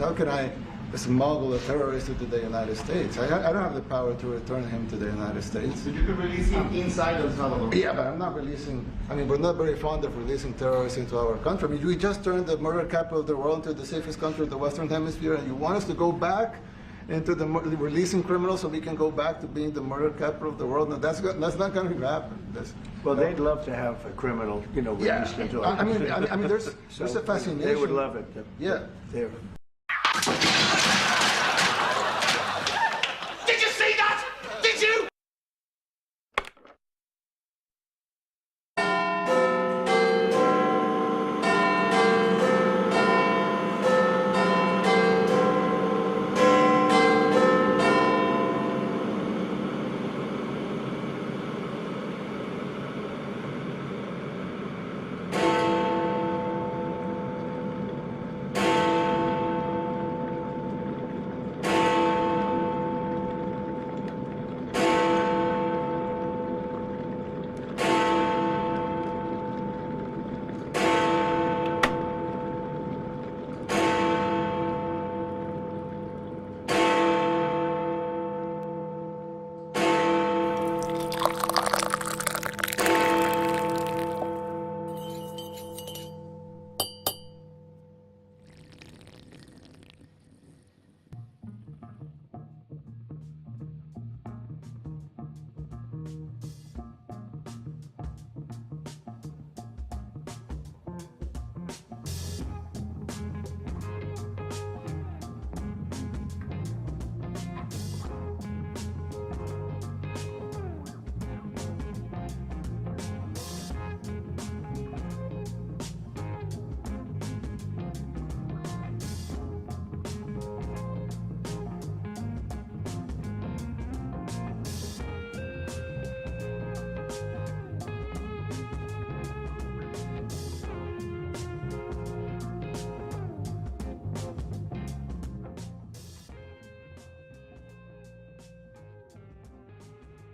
How can I smuggle a terrorist into the United States? I don't have the power to return him to the United States. But you could release him inside El Salvador. Yeah, but I'm not releasing, I mean, we're not very fond of releasing terrorists into our country. I mean, we just turned the murder capital of the world into the safest country of the Western Hemisphere, and you want us to go back into the releasing criminals so we can go back to being the murder capital of the world? No, that's not going to happen. Well, they'd love to have a criminal, released into our country. I mean, there's a fascination. They would love it. Yeah. Did you see that? Did you?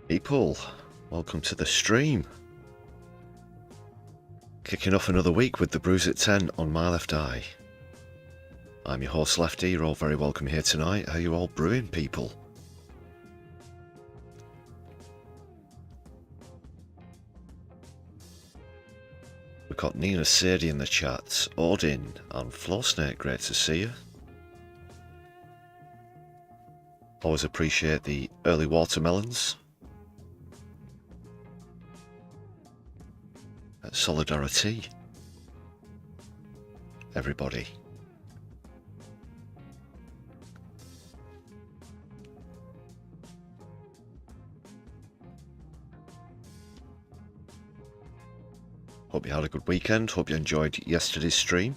People, welcome to the stream. Kicking off another week with the Brews at 10 on my left eye. I'm your host Lefty, you're all very welcome here tonight. How are you all brewing, people? We've got Nina Sadie in the chat, Odin and Flowsnake, great to see you. Always appreciate the early watermelons. Solidari-Tea, everybody. Hope you had a good weekend, hope you enjoyed yesterday's stream.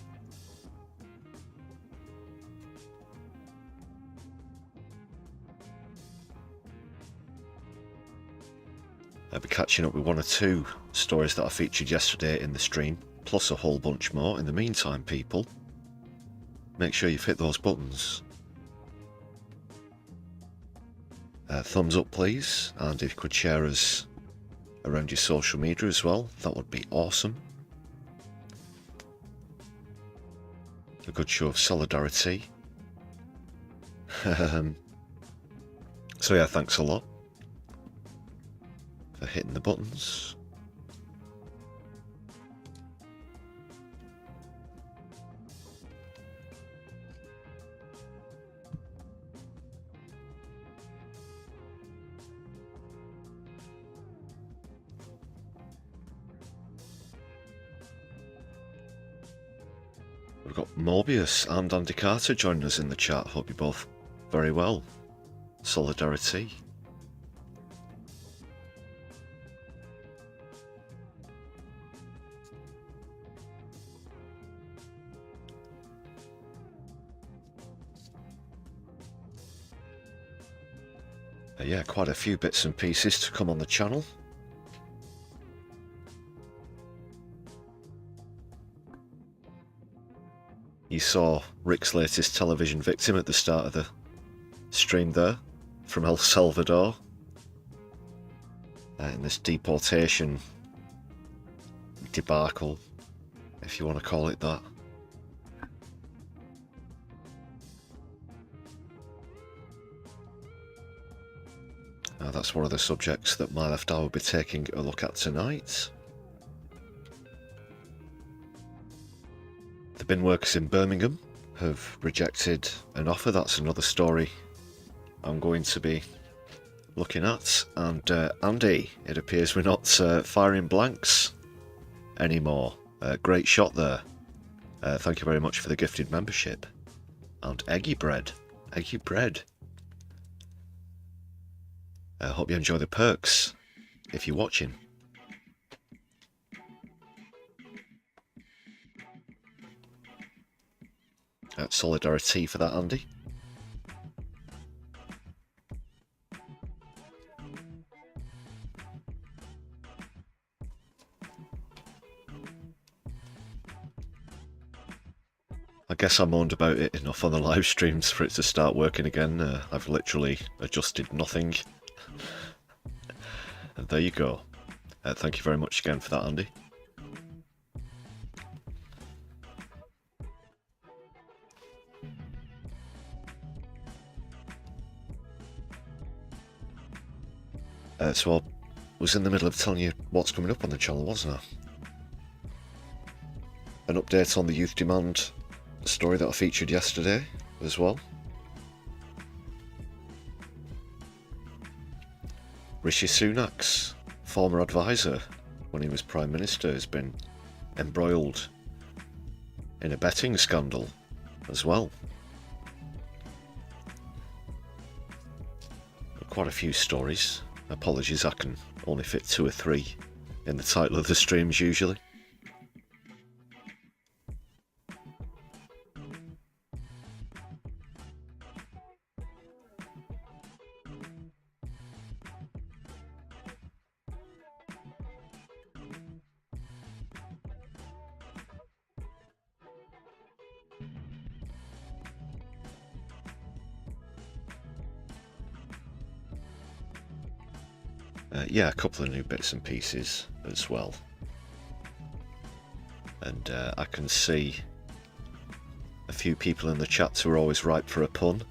I'll be catching up with one or two stories that I featured yesterday in the stream, plus a whole bunch more. In the meantime, people, make sure you've hit those buttons. Thumbs up, please, and if you could share us around your social media as well, that would be awesome. A good show of solidarity. So yeah, thanks a lot for hitting the buttons. We've got Morbius and Andy Carter joining us in the chat. Hope you're both very well. Solidarity. Yeah, quite a few bits and pieces to come on the channel. You saw Rick's latest television victim at the start of the stream there, from El Salvador, in this deportation debacle, if you want to call it that. that's one of the subjects that my left eye will be taking a look at tonight. The bin workers in Birmingham have rejected an offer. That's another story I'm going to be looking at. And Andy, it appears we're not firing blanks anymore. Great shot there. Thank you very much for the gifted membership. And eggy bread. Eggy bread. I hope you enjoy the perks if you're watching. Solidari-Tea for that, Andy. I guess I moaned about it enough on the live streams for it to start working again. I've literally adjusted nothing. And there you go. Thank you very much again for that, Andy. So I was in the middle of telling you what's coming up on the channel, wasn't I? An update on the youth demand story that I featured yesterday as well. Rishi Sunak's former advisor when he was Prime Minister has been embroiled in a betting scandal as well. Quite a few stories. Apologies, I can only fit 2 or 3 in the title of the streams usually. Yeah, a couple of new bits and pieces as well. And I can see a few people in the chat who are always ripe for a pun.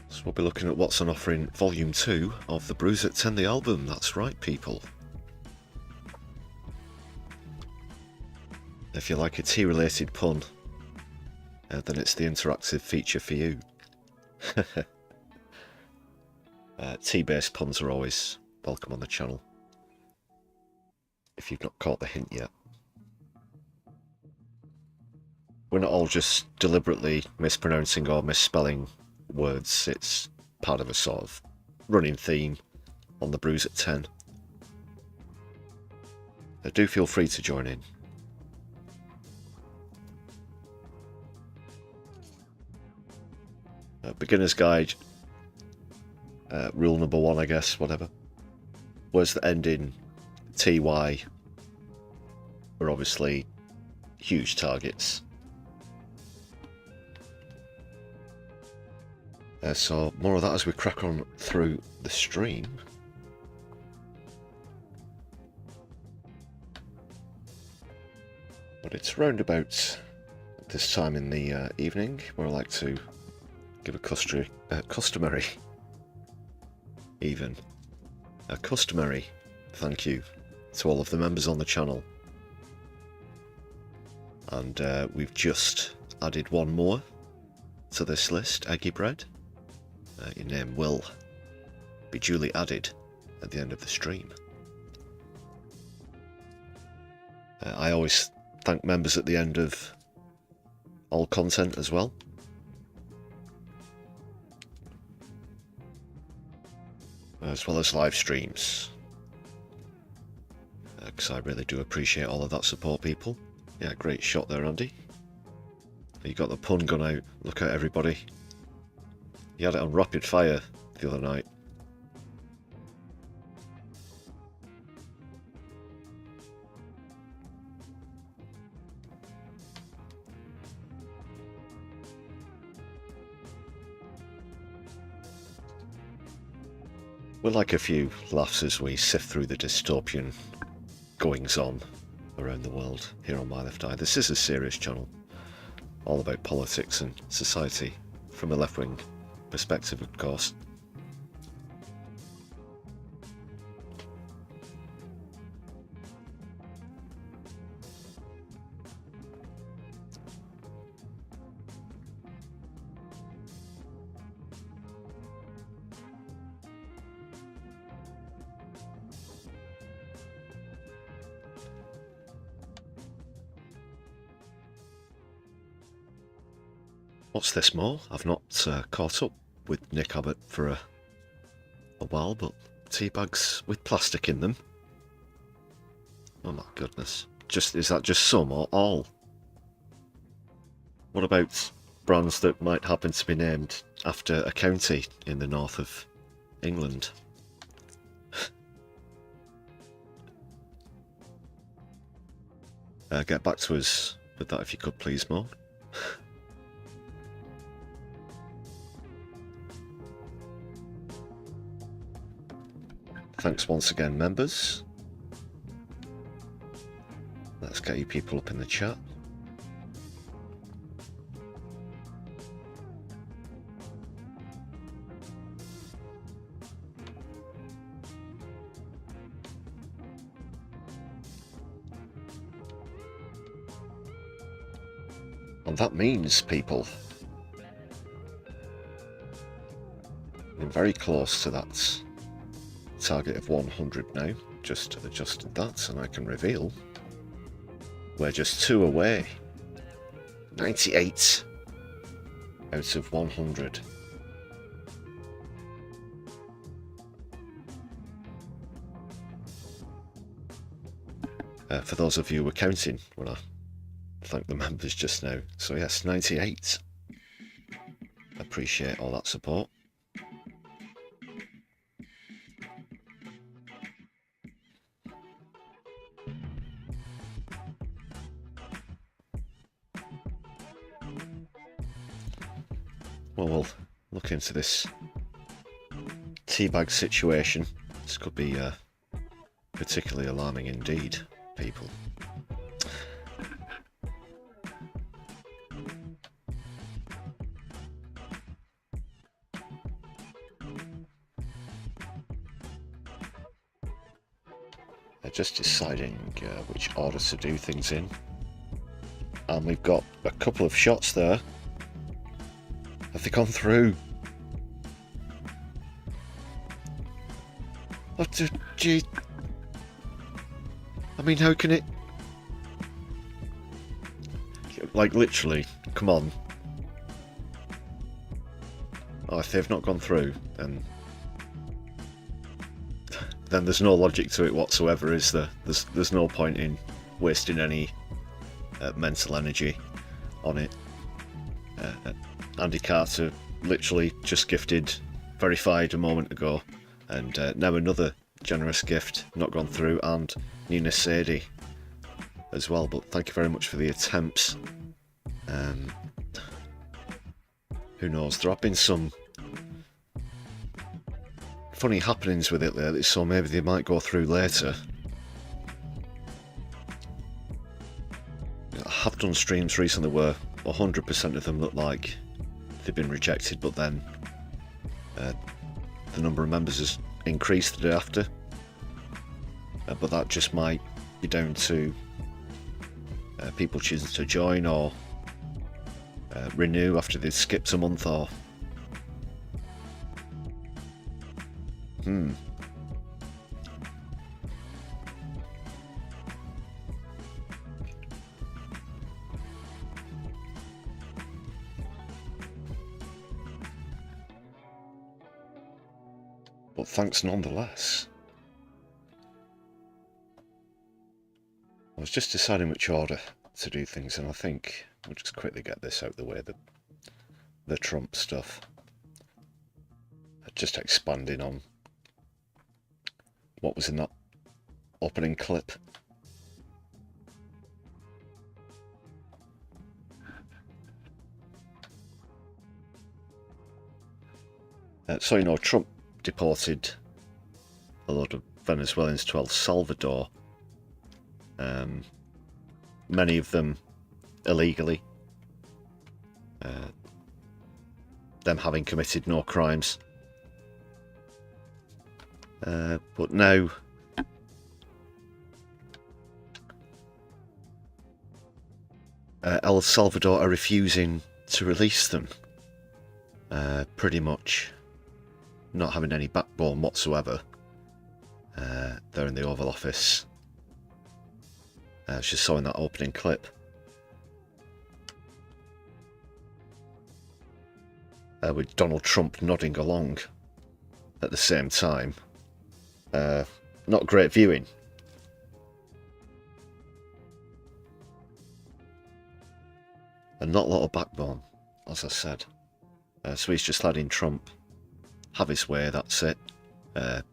So we'll be looking at what's on offer in Volume 2 of the Brews at 10 the album. That's right, people. If you like a tea-related pun, then it's the interactive feature for you. Tea-based puns are always welcome on the channel, if you've not caught the hint yet. We're not all just deliberately mispronouncing or misspelling words, it's part of a sort of running theme on the Brews at 10. Do feel free to join in. Beginner's guide, rule number 1, I guess, whatever. Words that end in TY are obviously huge targets. So more of that as we crack on through the stream. But it's round about this time in the evening where I like to give a customary thank you to all of the members on the channel. And we've just added one more to this list, Eggy Bread. Your name will be duly added at the end of the stream. I always thank members at the end of all content as well. As well as live streams, because I really do appreciate all of that support, people. Yeah, great shot there, Andy. You got the pun gun out. Look out, everybody. You had it on rapid fire the other night. We'll like a few laughs as we sift through the dystopian goings-on around the world here on My Left Eye. This is a serious channel, all about politics and society from a left-wing perspective, of course. What's this, Mo? I've not caught up with Nick Abbott for a while, but tea bags with plastic in them. Oh my goodness. Is that just some or all? What about brands that might happen to be named after a county in the north of England? Get back to us with that if you could, please, Mo. Thanks once again, members. Let's get you people up in the chat. And that means, people, we're very close to that target of 100 now. Just adjusted that and I can reveal we're just 2 away. 98 out of 100. For those of you who were counting when I thanked the members just now. So yes, 98. Appreciate all that support. Well, we'll look into this teabag situation. This could be particularly alarming indeed, people. Just deciding which order to do things in. And we've got a couple of shots there. Have they gone through? Oh, gee. I mean, how can it... Like, literally, come on. Oh, if they've not gone through, then there's no logic to it whatsoever, is there? There's no point in wasting any mental energy on it. Andy Carter literally just gifted verified a moment ago, and now another generous gift not gone through, and Nina Sadie as well. But thank you very much for the attempts. Who knows? There have been some funny happenings with it lately, so maybe they might go through later. I have done streams recently where 100% of them look like they've been rejected, but then the number of members has increased the day after. But that just might be down to people choosing to join or renew after they've skipped a month, or But thanks nonetheless. I was just deciding which order to do things, and I think we'll just quickly get this out of the way, the Trump stuff. Just expanding on what was in that opening clip. So, you know, Trump deported a lot of Venezuelans to El Salvador many of them illegally. Them having committed no crimes. But now El Salvador are refusing to release them. Pretty much not having any backbone whatsoever. They're in the Oval Office. I was just saw in that opening clip. With Donald Trump nodding along at the same time. Not great viewing. And not a lot of backbone, as I said. So he's just letting Trump have his way, that's it. The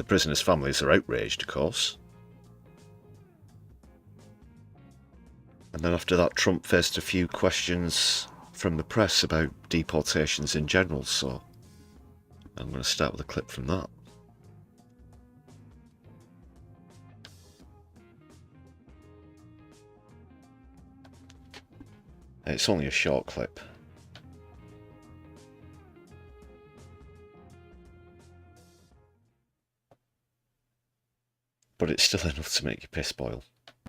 prisoners' families are outraged, of course. And then after that, Trump faced a few questions from the press about deportations in general, so I'm going to start with a clip from that. It's only a short clip. But it's still enough to make you piss boil.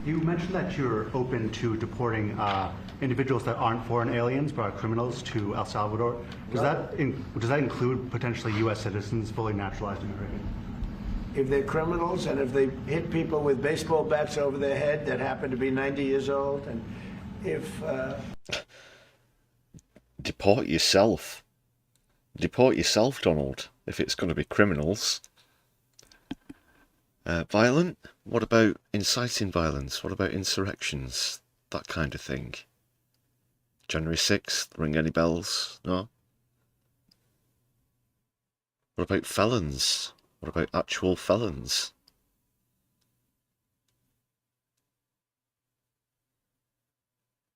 You mentioned that you're open to deporting individuals that aren't foreign aliens but are criminals to El Salvador. Does that include potentially U.S. citizens, fully naturalized Americans? If they're criminals and if they hit people with baseball bats over their head that happen to be 90 years old, and if... Deport yourself. Deport yourself, Donald, if it's going to be criminals. Violent? What about inciting violence? What about insurrections? That kind of thing. January 6th, ring any bells? No? What about felons? What about actual felons?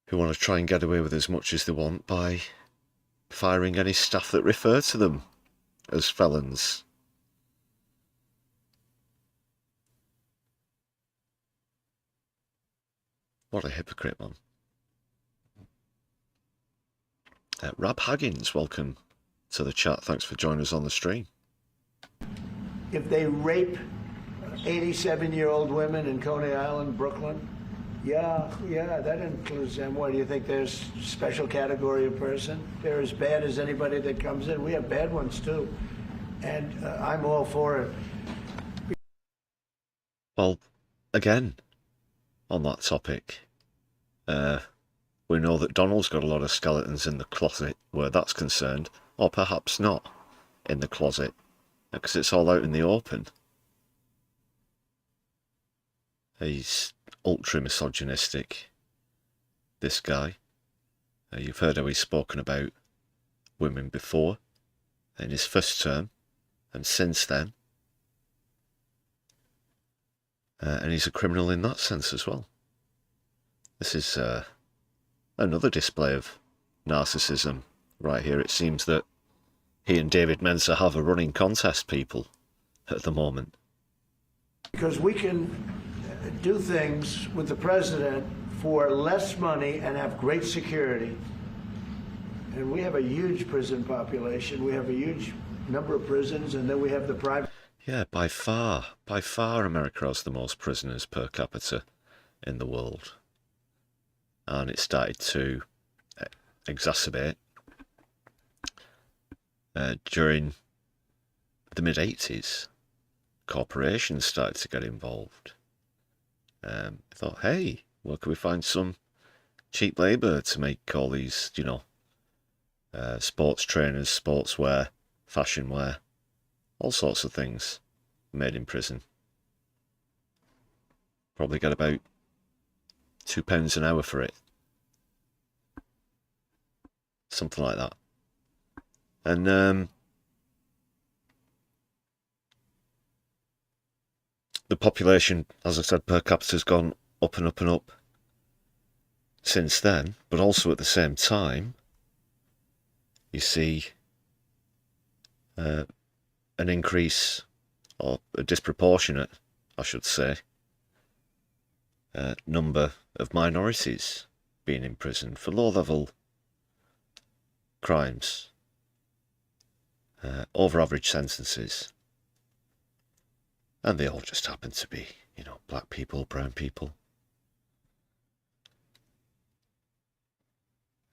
Who want to try and get away with as much as they want by firing any staff that refer to them as felons. What a hypocrite, man. Rab Haggins, welcome to the chat. Thanks for joining us on the stream. If they rape 87-year-old women in Coney Island, Brooklyn, yeah, that includes them. What, do you think there's a special category of person? They're as bad as anybody that comes in. We have bad ones, too. And I'm all for it. Well, again, on that topic, we know that Donald's got a lot of skeletons in the closet where that's concerned, or perhaps not in the closet, because it's all out in the open. He's ultra misogynistic, this guy. You've heard how he's spoken about women before, in his first term, and since then. And he's a criminal in that sense as well. This is another display of narcissism right here. It seems that he and David Mensa have a running contest, people, at the moment. Because we can do things with the president for less money and have great security. And we have a huge prison population. We have a huge number of prisons, and then we have the private... Yeah, by far, America has the most prisoners per capita in the world. And it started to exacerbate during the mid-80s. Corporations started to get involved. I thought, hey, well, can we find some cheap labour to make all these, you know, sports trainers, sportswear, fashion wear, all sorts of things made in prison. Probably get about £2 an hour for it. Something like that. And the population, as I said, per capita has gone up and up and up since then, but also at the same time, you see an increase, or a disproportionate, I should say, number of minorities being imprisoned for low-level crimes, over average sentences, and they all just happen to be, you know, black people, brown people.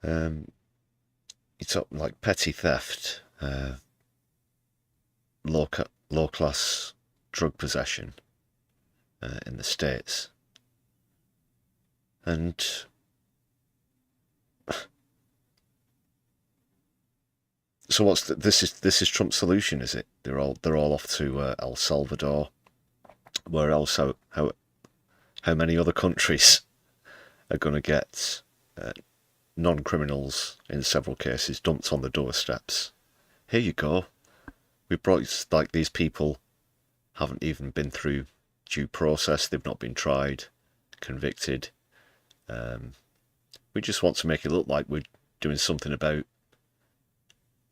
You talk like petty theft, low-class drug possession in the States, and so what's this is Trump's solution, is it? They're all off to El Salvador. Where else? How many other countries are going to get non-criminals, in several cases, dumped on the doorsteps? Here you go. We brought, like, these people haven't even been through due process. They've not been tried, convicted. We just want to make it look like we're doing something about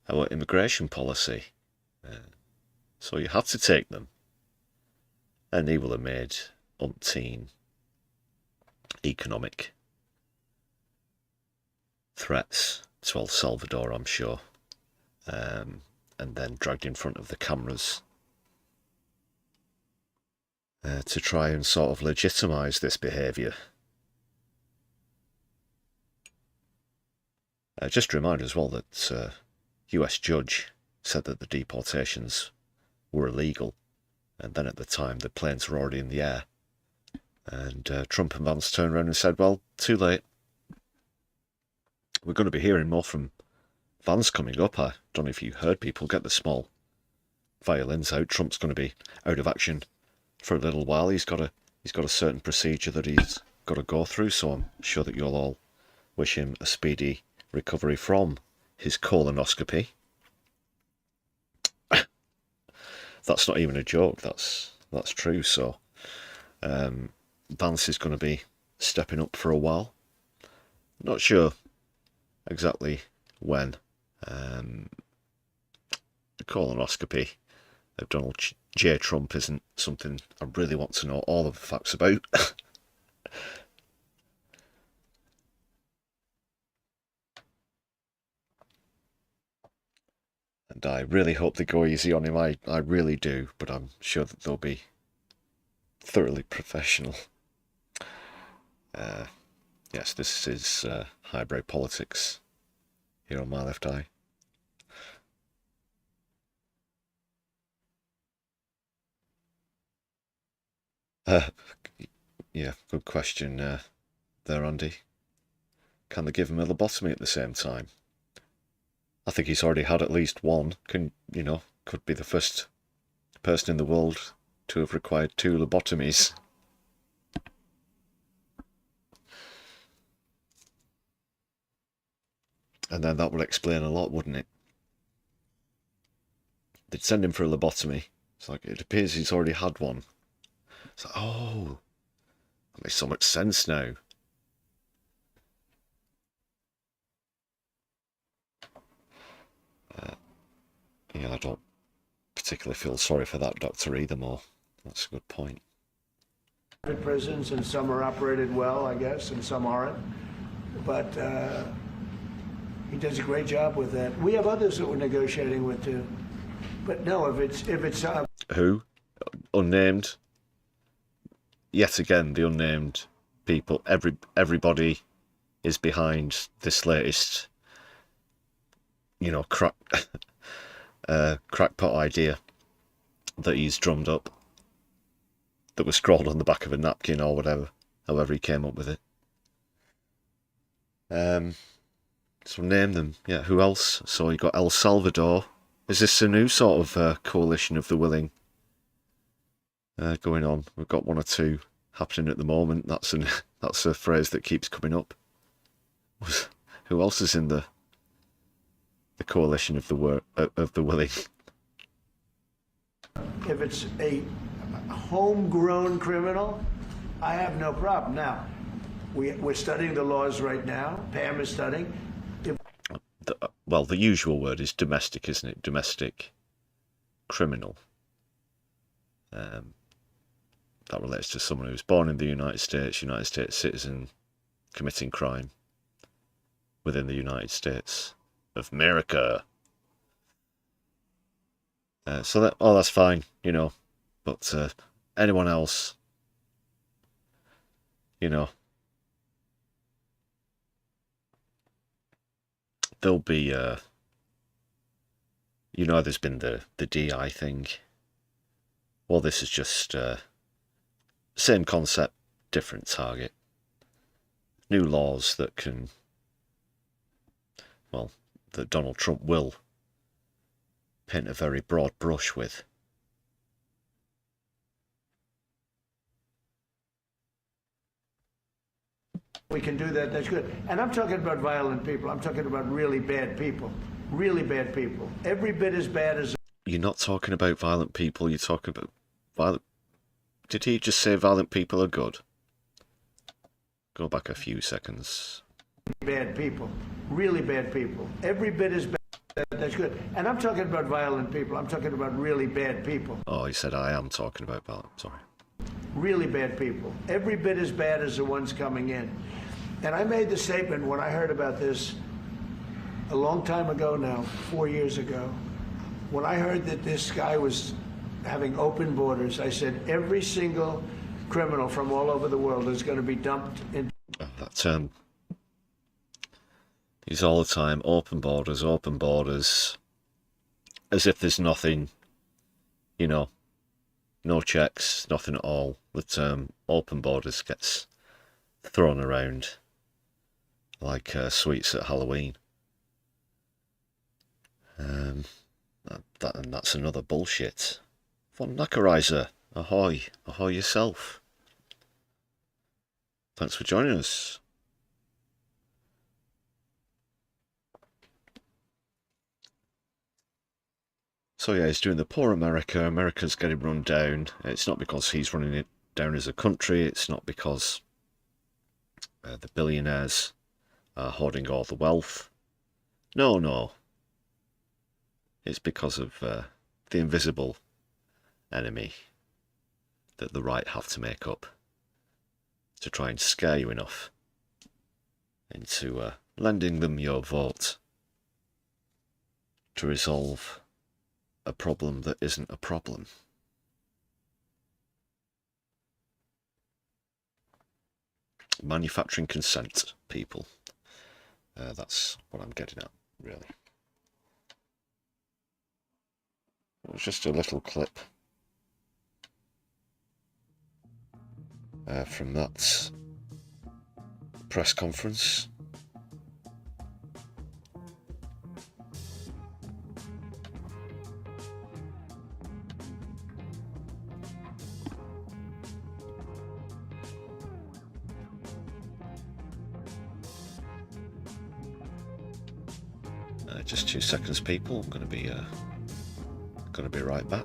our immigration policy. So you have to take them. And he will have made umpteen economic threats to El Salvador, I'm sure. And then dragged in front of the cameras to try and sort of legitimise this behaviour. Just a reminder as well that US judge said that the deportations were illegal, and then at the time the planes were already in the air, and Trump and Vance turned around and said, well, too late. We're going to be hearing more from Vance coming up. I don't know if you heard, people, get the small violins out. Trump's going to be out of action for a little while. He's got a certain procedure that he's got to go through, so I'm sure that you'll all wish him a speedy recovery from his colonoscopy. That's not even a joke, that's true. So Vance is going to be stepping up for a while. Not sure exactly when. The colonoscopy of Donald J. Trump isn't something I really want to know all of the facts about. And I really hope they go easy on him. I really do, but I'm sure that they'll be thoroughly professional. Yes, this is highbrow politics here on My Left Eye. Yeah, good question there, Andy. Can they give him a lobotomy at the same time? I think he's already had at least one. Could be the first person in the world to have required 2 lobotomies. And then that would explain a lot, wouldn't it? They'd send him for a lobotomy. It's like, it appears he's already had one. It's like, oh, that makes so much sense now. Yeah, I don't particularly feel sorry for that doctor either, more. That's a good point. Prisons, and some are operated well, I guess, and some aren't. But he does a great job with that. We have others that we're negotiating with too. But no, if it's who? Unnamed. Yet again, the unnamed people. Everybody is behind this latest, crackpot idea that he's drummed up, that was scrawled on the back of a napkin or whatever, however he came up with it. So name them. Yeah, who else? So you got El Salvador. Is this a new sort of coalition of the willing going on? We've got 1 or 2 happening at the moment. That's a phrase that keeps coming up. Who else is in the coalition of the willing? If it's a homegrown criminal, I have no problem. Now, we're studying the laws right now. Pam is studying. Well, the usual word is domestic, isn't it? Domestic criminal. that relates to someone who's born in the United States citizen, committing crime within the United States of America. So that, oh, that's fine, you know, but anyone else, you know, there'll be, you know, there's been the DI thing. Well, this is just same concept, different target. New laws that can, well, that Donald Trump will paint a very broad brush with. We can do that, that's good. And I'm talking about violent people. I'm talking about really bad people. Really bad people. Every bit as bad as... You're not talking about violent people, you're talking about violent... Did he just say violent people are good? Go back a few seconds. Bad people. Really bad people. Every bit as bad. That's good. And I'm talking about violent people. I'm talking about really bad people. Oh, he said I am talking about violent. Sorry. Really bad people. Every bit as bad as the ones coming in. And I made the statement when I heard about this a long time ago now, 4 years ago. When I heard that this guy was having open borders, I said every single criminal from all over the world is going to be dumped in. That term. He's all the time, open borders, as if there's nothing, you know, no checks, nothing at all. The term open borders gets thrown around like sweets at Halloween. And that's another bullshit. Von Knackerizer, ahoy, ahoy yourself. Thanks for joining us. So yeah, he's doing the poor America. America's getting run down. It's not because he's running it down as a country. It's not because the billionaires are hoarding all the wealth. No, no. It's because of the invisible enemy that the right have to make up to try and scare you enough into lending them your vote to resolve a problem that isn't a problem. Manufacturing consent, people. That's what I'm getting at, really. It was just a little clip from that press conference. Just 2 seconds, people. I'm going to be right back.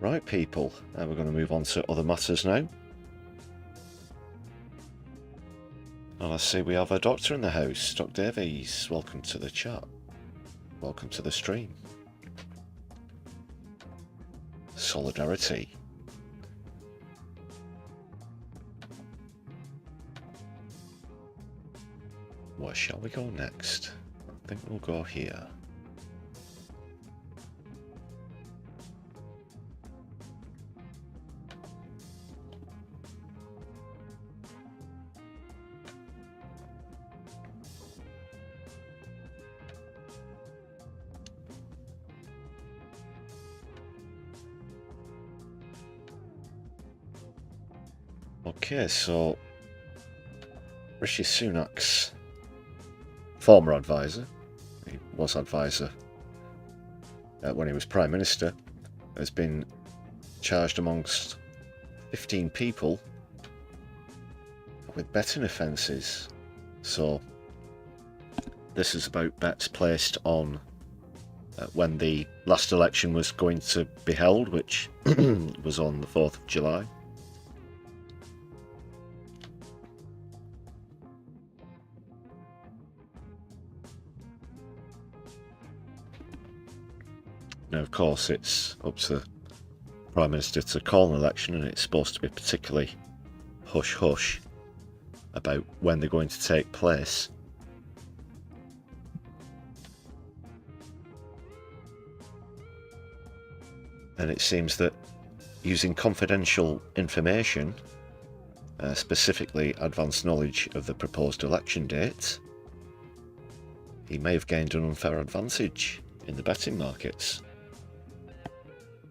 Right, people, we're going to move on to other matters now. And I see we have a doctor in the house, Doc Davies. Welcome to the chat. Welcome to the stream. Solidarity. Where shall we go next? I think we'll go here. Okay, so Rishi Sunak's former advisor, he was advisor when he was Prime Minister, has been charged amongst 15 people with betting offences. So this is about bets placed on when the last election was going to be held, which was on the 4th of July. Now, of course, it's up to the Prime Minister to call an election, and it's supposed to be particularly hush-hush about when they're going to take place. And it seems that using confidential information, specifically advanced knowledge of the proposed election date, he may have gained an unfair advantage in the betting markets.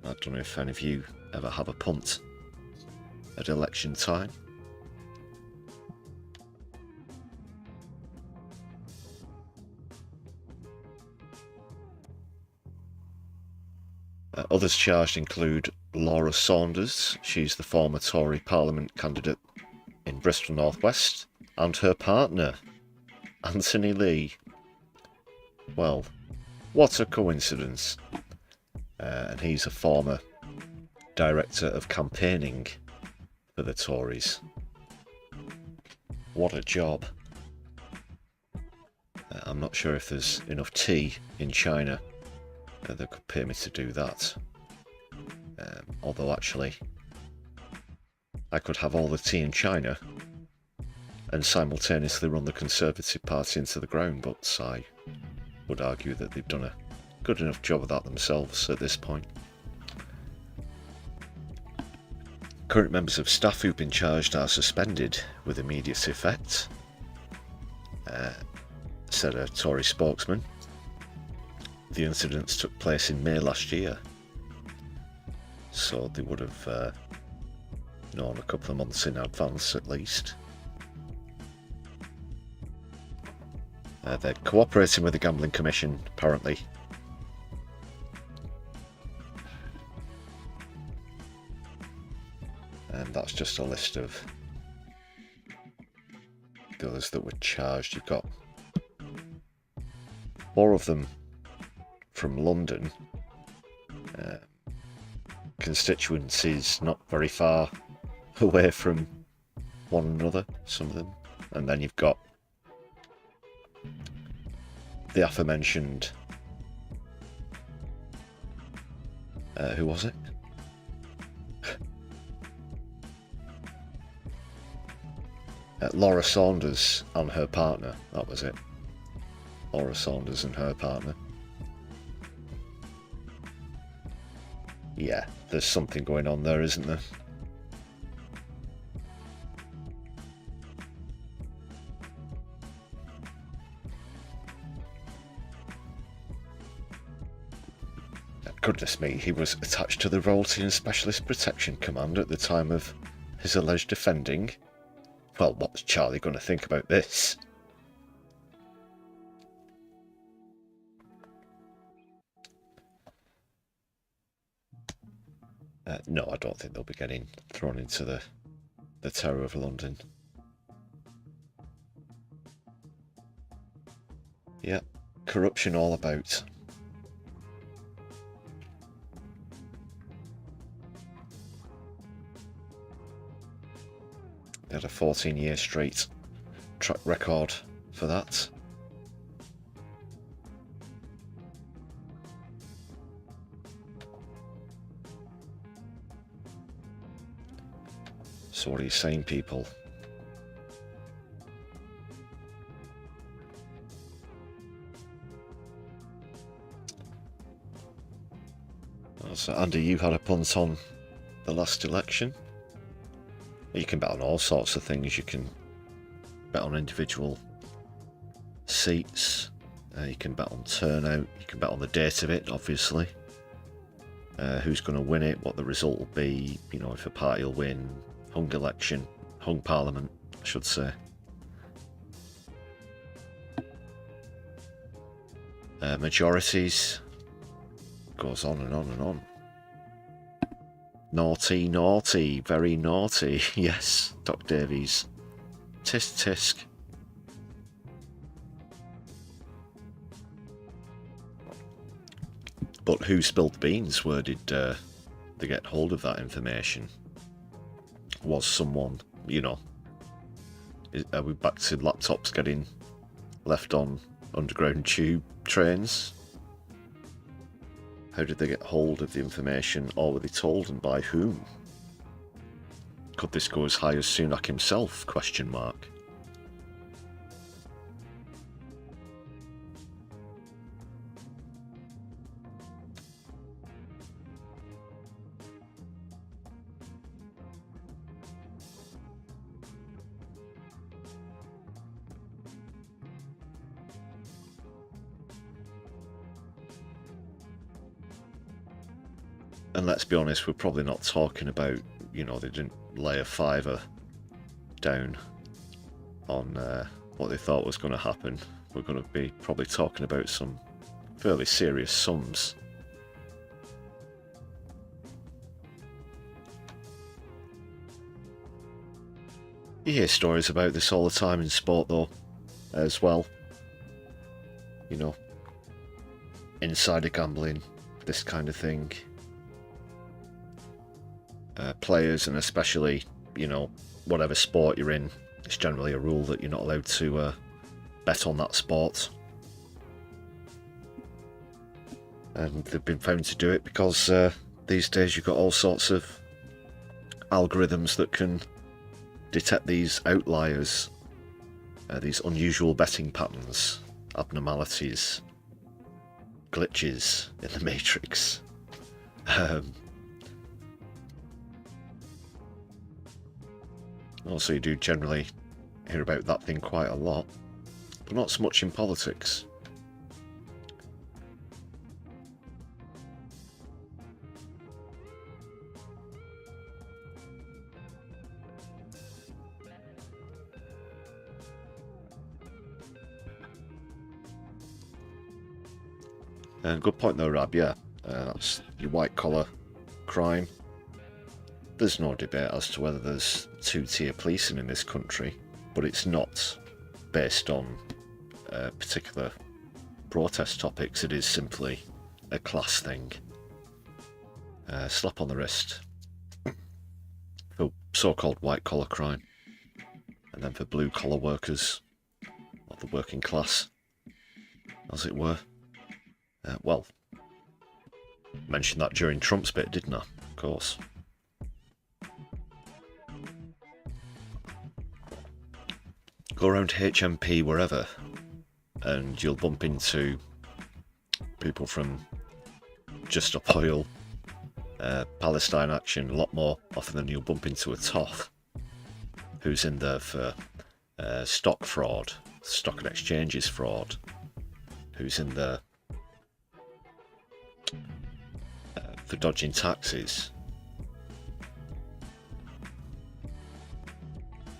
I don't know if any of you ever have a punt at election time. Others charged include Laura Saunders, she's the former Tory Parliament candidate in Bristol North West, and her partner, Anthony Lee. Well, what a coincidence. And he's a former director of campaigning for the Tories. What a job. I'm not sure if there's enough tea in China that could pay me to do that. Although actually, I could have all the tea in China and simultaneously run the Conservative Party into the ground, but I would argue that they've done a good enough job of that themselves at this point. Current members of staff who've been charged are suspended with immediate effect, said a Tory spokesman. The incidents took place in May last year, so they would have known a couple of months in advance at least. They're cooperating with the Gambling Commission, apparently. And that's just a list of the others that were charged. You've got 4 of them from London. Constituencies not very far away from one another, some of them. And then you've got the aforementioned, who was it? Laura Saunders and her partner, that was it. Laura Saunders and her partner. Yeah, there's something going on there, isn't there? Goodness me, he was attached to the Royalty and Specialist Protection Command at the time of his alleged offending. Well, what's Charlie going to think about this? No, I don't think they'll be getting thrown into the Tower of London. Yeah, corruption all about. They had a 14-year straight track record for that. So what are you saying, people? So Andy, you had a punt on the last election. You can bet on all sorts of things. You can bet on individual seats. You can bet on turnout. You can bet on the date of it, obviously. Who's going to win it, what the result will be, you know, if a party will win, hung election, hung parliament, I should say. Majorities, goes on and on and on. Naughty, naughty, very naughty, yes, Doc Davies. Tisk tisk. But who spilled the beans? Where did they get hold of that information? Was someone, you know, are we back to laptops getting left on underground tube trains? How did they get hold of the information, or were they told, and by whom? Could this go as high as Sunak himself? Question mark. And let's be honest, we're probably not talking about, you know, they didn't lay a fiver down on what they thought was going to happen. We're going to be probably talking about some fairly serious sums. You hear stories about this all the time in sport, though, as well. You know, insider gambling, this kind of thing. Players, and especially, you know, whatever sport you're in, it's generally a rule that you're not allowed to bet on that sport. And they've been found to do it because these days you've got all sorts of algorithms that can detect these outliers, these unusual betting patterns, abnormalities, glitches in the matrix. Also, you do generally hear about that thing quite a lot, but not so much in politics. Good point though, Rab, yeah. That's your white collar crime. There's no debate as to whether there's two-tier policing in this country, but it's not based on particular protest topics. It is simply a class thing. Slap on the wrist for so-called white-collar crime, and then for blue-collar workers, or the working class, as it were. Well, mentioned that during Trump's bit, didn't I? Of course. Go around HMP wherever, and you'll bump into people from Just Stop Oil, Palestine Action, a lot more often than you'll bump into a toff who's in there for stock fraud, stock and exchanges fraud, who's in there for dodging taxes.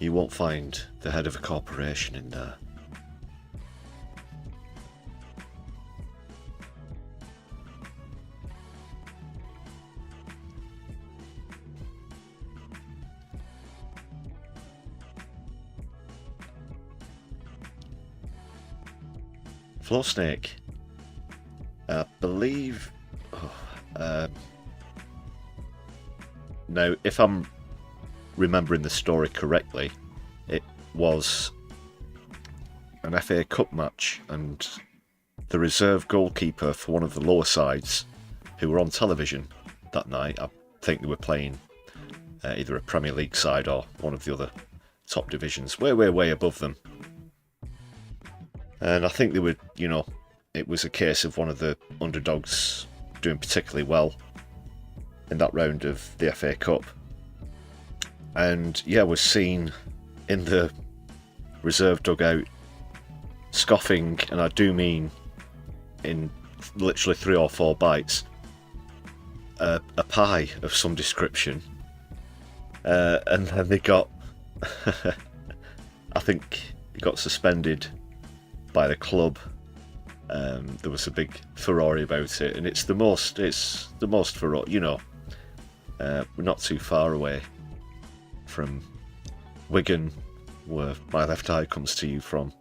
You won't find the head of a corporation in there. Floor snake, I believe. Now, if I'm remembering the story correctly, it was an FA Cup match, and the reserve goalkeeper for one of the lower sides, who were on television that night, I think they were playing either a Premier League side or one of the other top divisions, way above them. And I think they were, you know, it was a case of one of the underdogs doing particularly well in that round of the FA Cup. And yeah, was seen in the reserve dugout scoffing, and I do mean in literally 3 or 4 bites, a pie of some description. And then they got, I think he got suspended by the club. There was a big furore about it, and it's the most furore, you know. We're not too far away from Wigan, where my left eye comes to you from,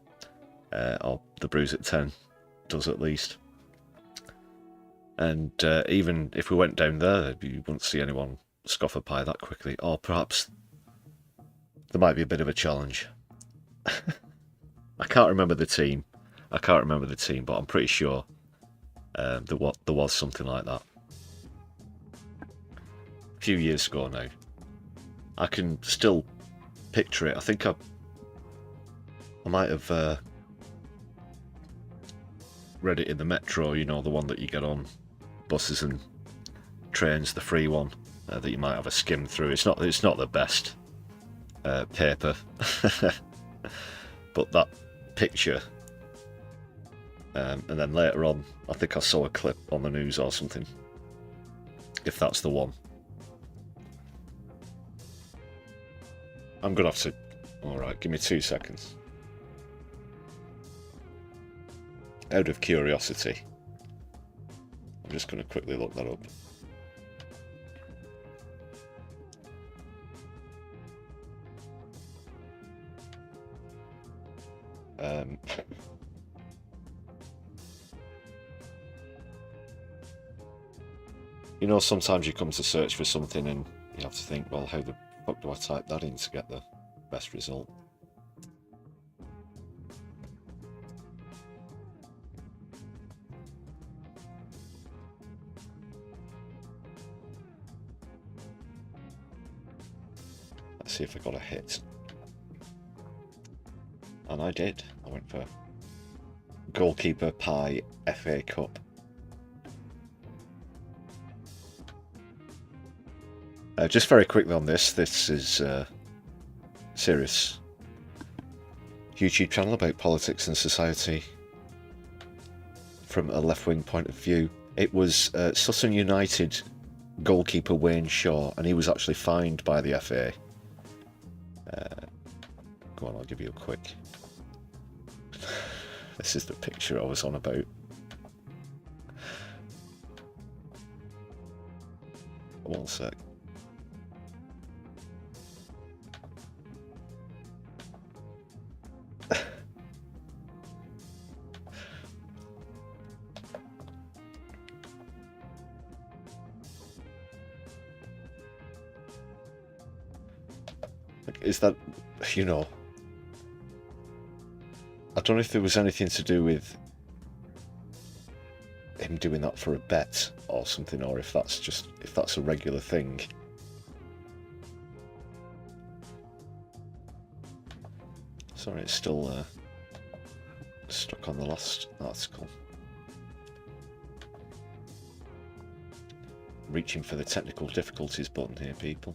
or the Brews at 10 does at least. And even if we went down there, you wouldn't see anyone scoff a pie that quickly. Or perhaps there might be a bit of a challenge. I can't remember the team, but I'm pretty sure there was something like that. A few years ago now. I can still picture it. I think I might have read it in the Metro, you know, the one that you get on buses and trains, the free one that you might have a skim through. It's not the best paper, but that picture. And then later on, I think I saw a clip on the news or something, if that's the one. I'm gonna have to... Alright, give me 2 seconds. Out of curiosity, I'm just gonna quickly look that up. You know, sometimes you come to search for something and you have to think, well, how the fuck do I type that in to get the best result? Let's see if I got a hit. And I did. I went for goalkeeper pie FA Cup. Just very quickly on this is a serious YouTube channel about politics and society from a left-wing point of view. It was Sutton United goalkeeper Wayne Shaw, and he was actually fined by the FA. Go on, I'll give you a quick... This is the picture I was on about. One sec. Is that, you know, I don't know if there was anything to do with him doing that for a bet or something, or if that's a regular thing. Sorry, it's still stuck on the last article. Reaching for the technical difficulties button here, people.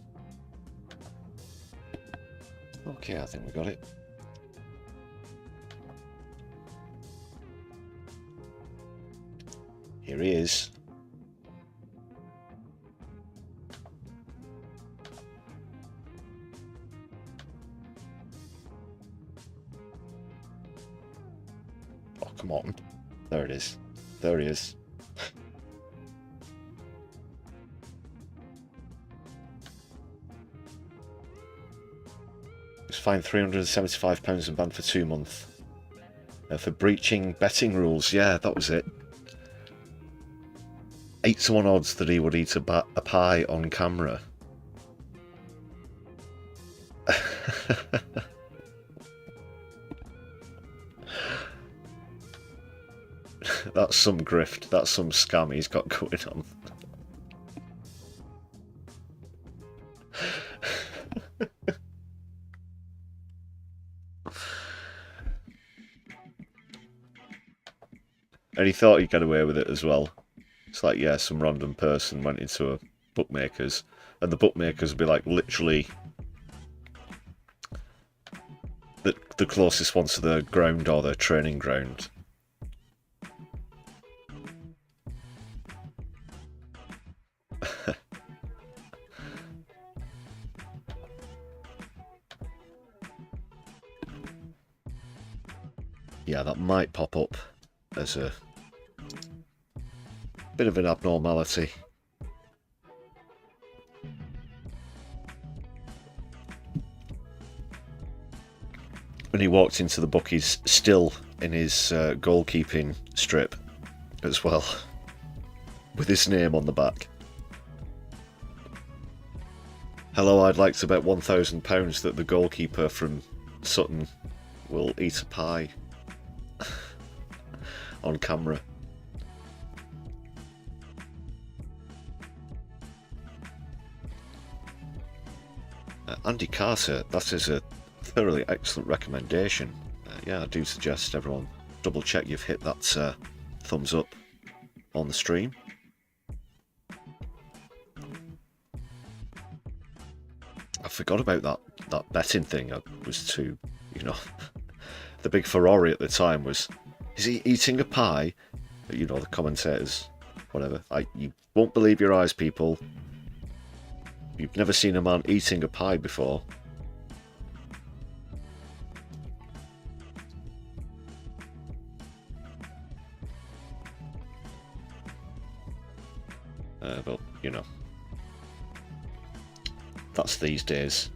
Okay, I think we got it. Here he is. Oh, come on. There it is. There he is. He was fined £375 and banned for 2 months. For breaching betting rules. Yeah, that was it. 8-to-1 odds that he would eat a pie on camera. That's some grift. That's some scam he's got going on. And he thought he'd get away with it as well. It's like, yeah, some random person went into a bookmaker's, and the bookmakers would be like literally the closest one to the ground or their training ground. Yeah, that might pop up as a bit of an abnormality. When he walked into the bookies, still in his goalkeeping strip as well, with his name on the back. Hello, I'd like to bet £1,000 that the goalkeeper from Sutton will eat a pie on camera. Andy Carter, that is a thoroughly excellent recommendation. Yeah, I do suggest everyone double check you've hit that thumbs up on the stream. I forgot about that betting thing. I was too, you know, the big Ferrari at the time was, is he eating a pie? You know, the commentators, whatever. You won't believe your eyes, people. You've never seen a man eating a pie before. But, you know, that's these days.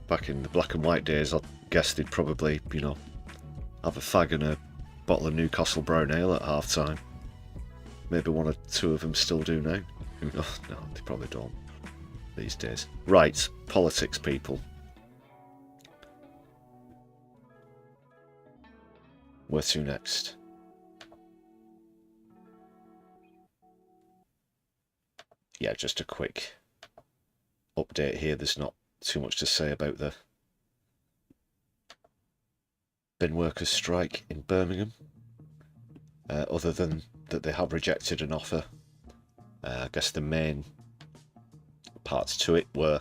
Back in the black and white days, I guess they'd probably, you know, have a fag and a bottle of Newcastle brown ale at half time. Maybe one or two of them still do now. Who knows? No, they probably don't these days. Right, politics, people. Where to next? Yeah, just a quick update here. There's not too much to say about the bin workers' strike in Birmingham, other than that they have rejected an offer. I guess the main parts to it were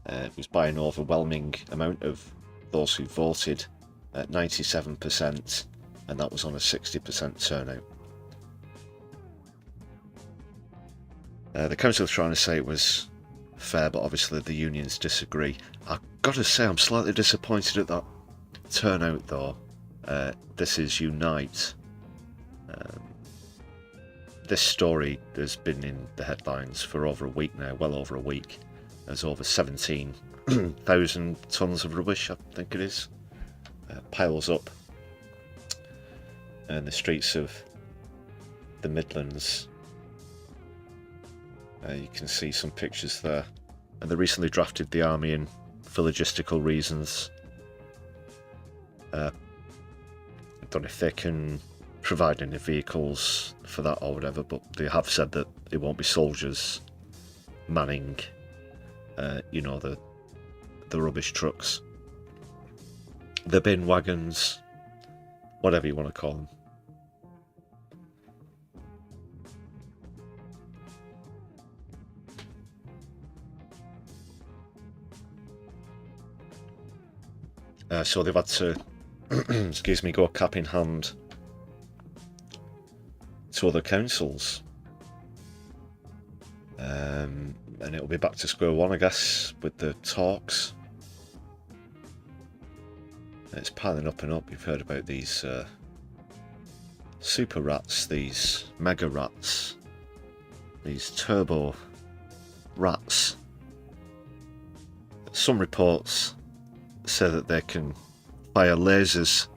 it was by an overwhelming amount of those who voted at 97%, and that was on a 60% turnout. The council was trying to say it was fair, but obviously the unions disagree. I've got to say, I'm slightly disappointed at that turnout though. This is Unite. This story has been in the headlines for over a week now, well over a week. There's over 17,000 tonnes of rubbish, I think it is, piles up in the streets of the Midlands. You can see some pictures there, and they recently drafted the army in for logistical reasons. I don't know if they can provide any vehicles for that or whatever, but they have said that it won't be soldiers manning, you know, the rubbish trucks, the bin wagons, whatever you want to call them. So they've had to, excuse me, go cap in hand to other councils. And it'll be back to square one, I guess, with the talks. It's piling up and up. You've heard about these super rats, these mega rats, these turbo rats. Some reports say that they can fire lasers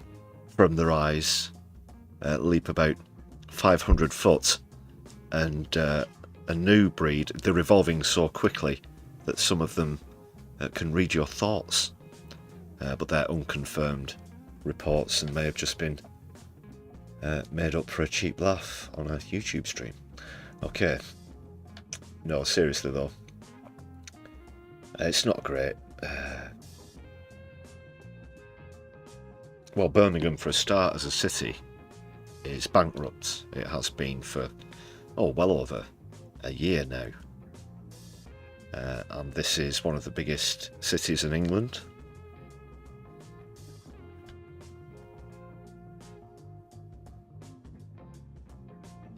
from their eyes, leap about 500 foot, and a new breed, they're evolving so quickly that some of them can read your thoughts, but they're unconfirmed reports and may have just been made up for a cheap laugh on a YouTube stream. Okay, no, seriously though, it's not great. Well, Birmingham, for a start, as a city, is bankrupt. It has been for, well over a year now. And this is one of the biggest cities in England.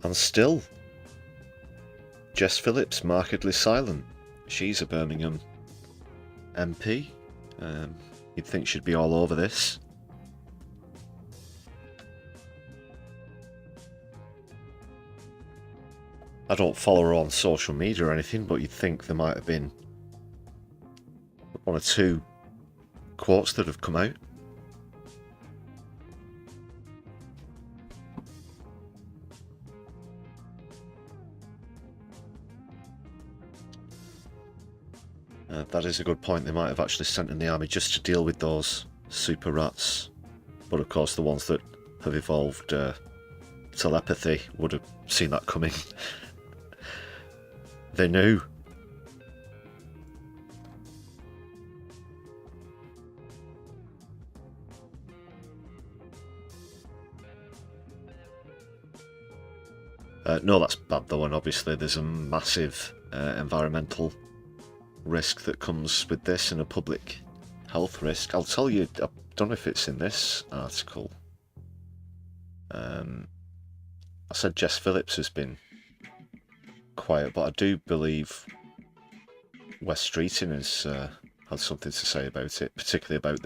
And still, Jess Phillips, markedly silent. She's a Birmingham MP. You'd think she'd be all over this. I don't follow her on social media or anything, but you'd think there might have been one or two quotes that have come out. That is a good point. They might have actually sent in the army just to deal with those super rats. But of course the ones that have evolved telepathy would have seen that coming. They knew. No, that's bad though, and obviously there's a massive environmental risk that comes with this, and a public health risk. I'll tell you, I don't know if it's in this article. I said Jess Phillips has been quiet, but I do believe West Streeting has had something to say about it, particularly about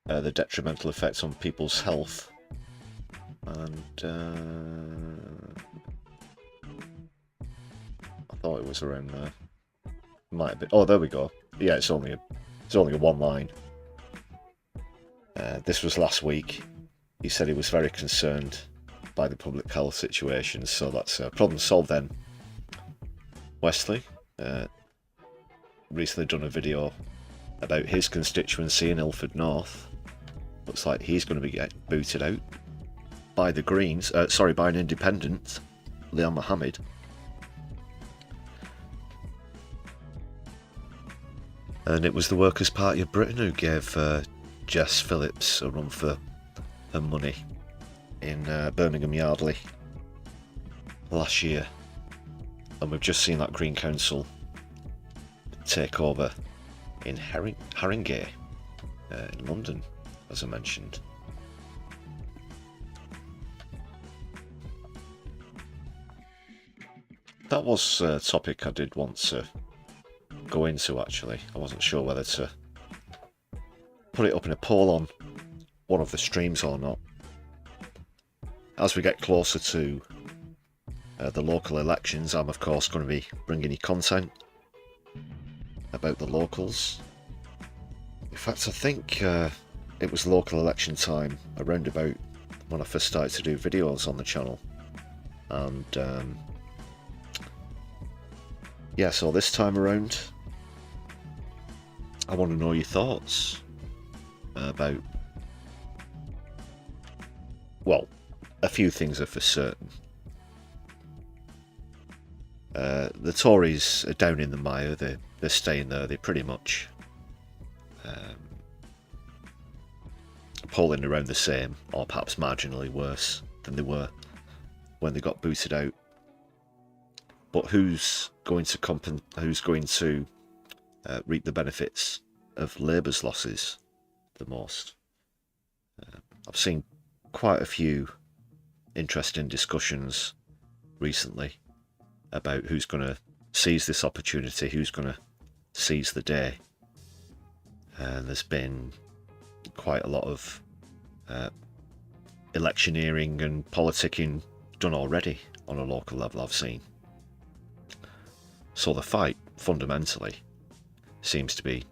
the detrimental effects on people's health. And I thought it was around there. Might have been. Oh, there we go. Yeah, it's only a one line. This was last week. He said he was very concerned by the public health situation, so that's a problem solved then. Wesley recently done a video about his constituency in Ilford North. Looks like he's going to be getting booted out by the Greens, by an independent, Leon Mohammed. And it was the Workers' Party of Britain who gave Jess Phillips a run for her money in Birmingham Yardley last year. And we've just seen that Green Council take over in Haringey in London, as I mentioned. That was a topic I did want to go into, actually. I wasn't sure whether to put it up in a poll on one of the streams or not. As we get closer to the local elections, I'm of course going to be bringing you content about the locals. In fact, I think it was local election time around about when I first started to do videos on the channel. And yeah, so this time around, I want to know your thoughts about, well, a few things are for certain. The Tories are down in the mire. They're staying there. They're pretty much polling around the same, or perhaps marginally worse than they were when they got booted out. But who's going to reap the benefits of Labour's losses the most? I've seen quite a few interesting discussions recently about who's going to seize this opportunity, who's going to seize the day. And there's been quite a lot of electioneering and politicking done already on a local level, I've seen. So the fight, fundamentally, seems to be,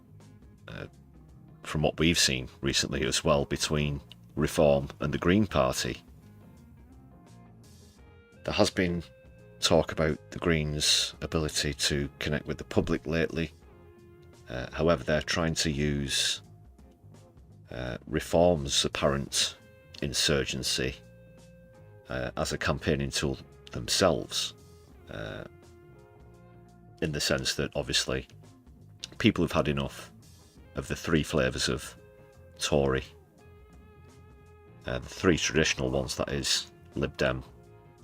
from what we've seen recently as well, between Reform and the Green Party. There has been talk about the Greens' ability to connect with the public lately. However, they're trying to use Reform's apparent insurgency as a campaigning tool themselves. In the sense that obviously people have had enough of the three flavours of Tory. The three traditional ones, that is, Lib Dem,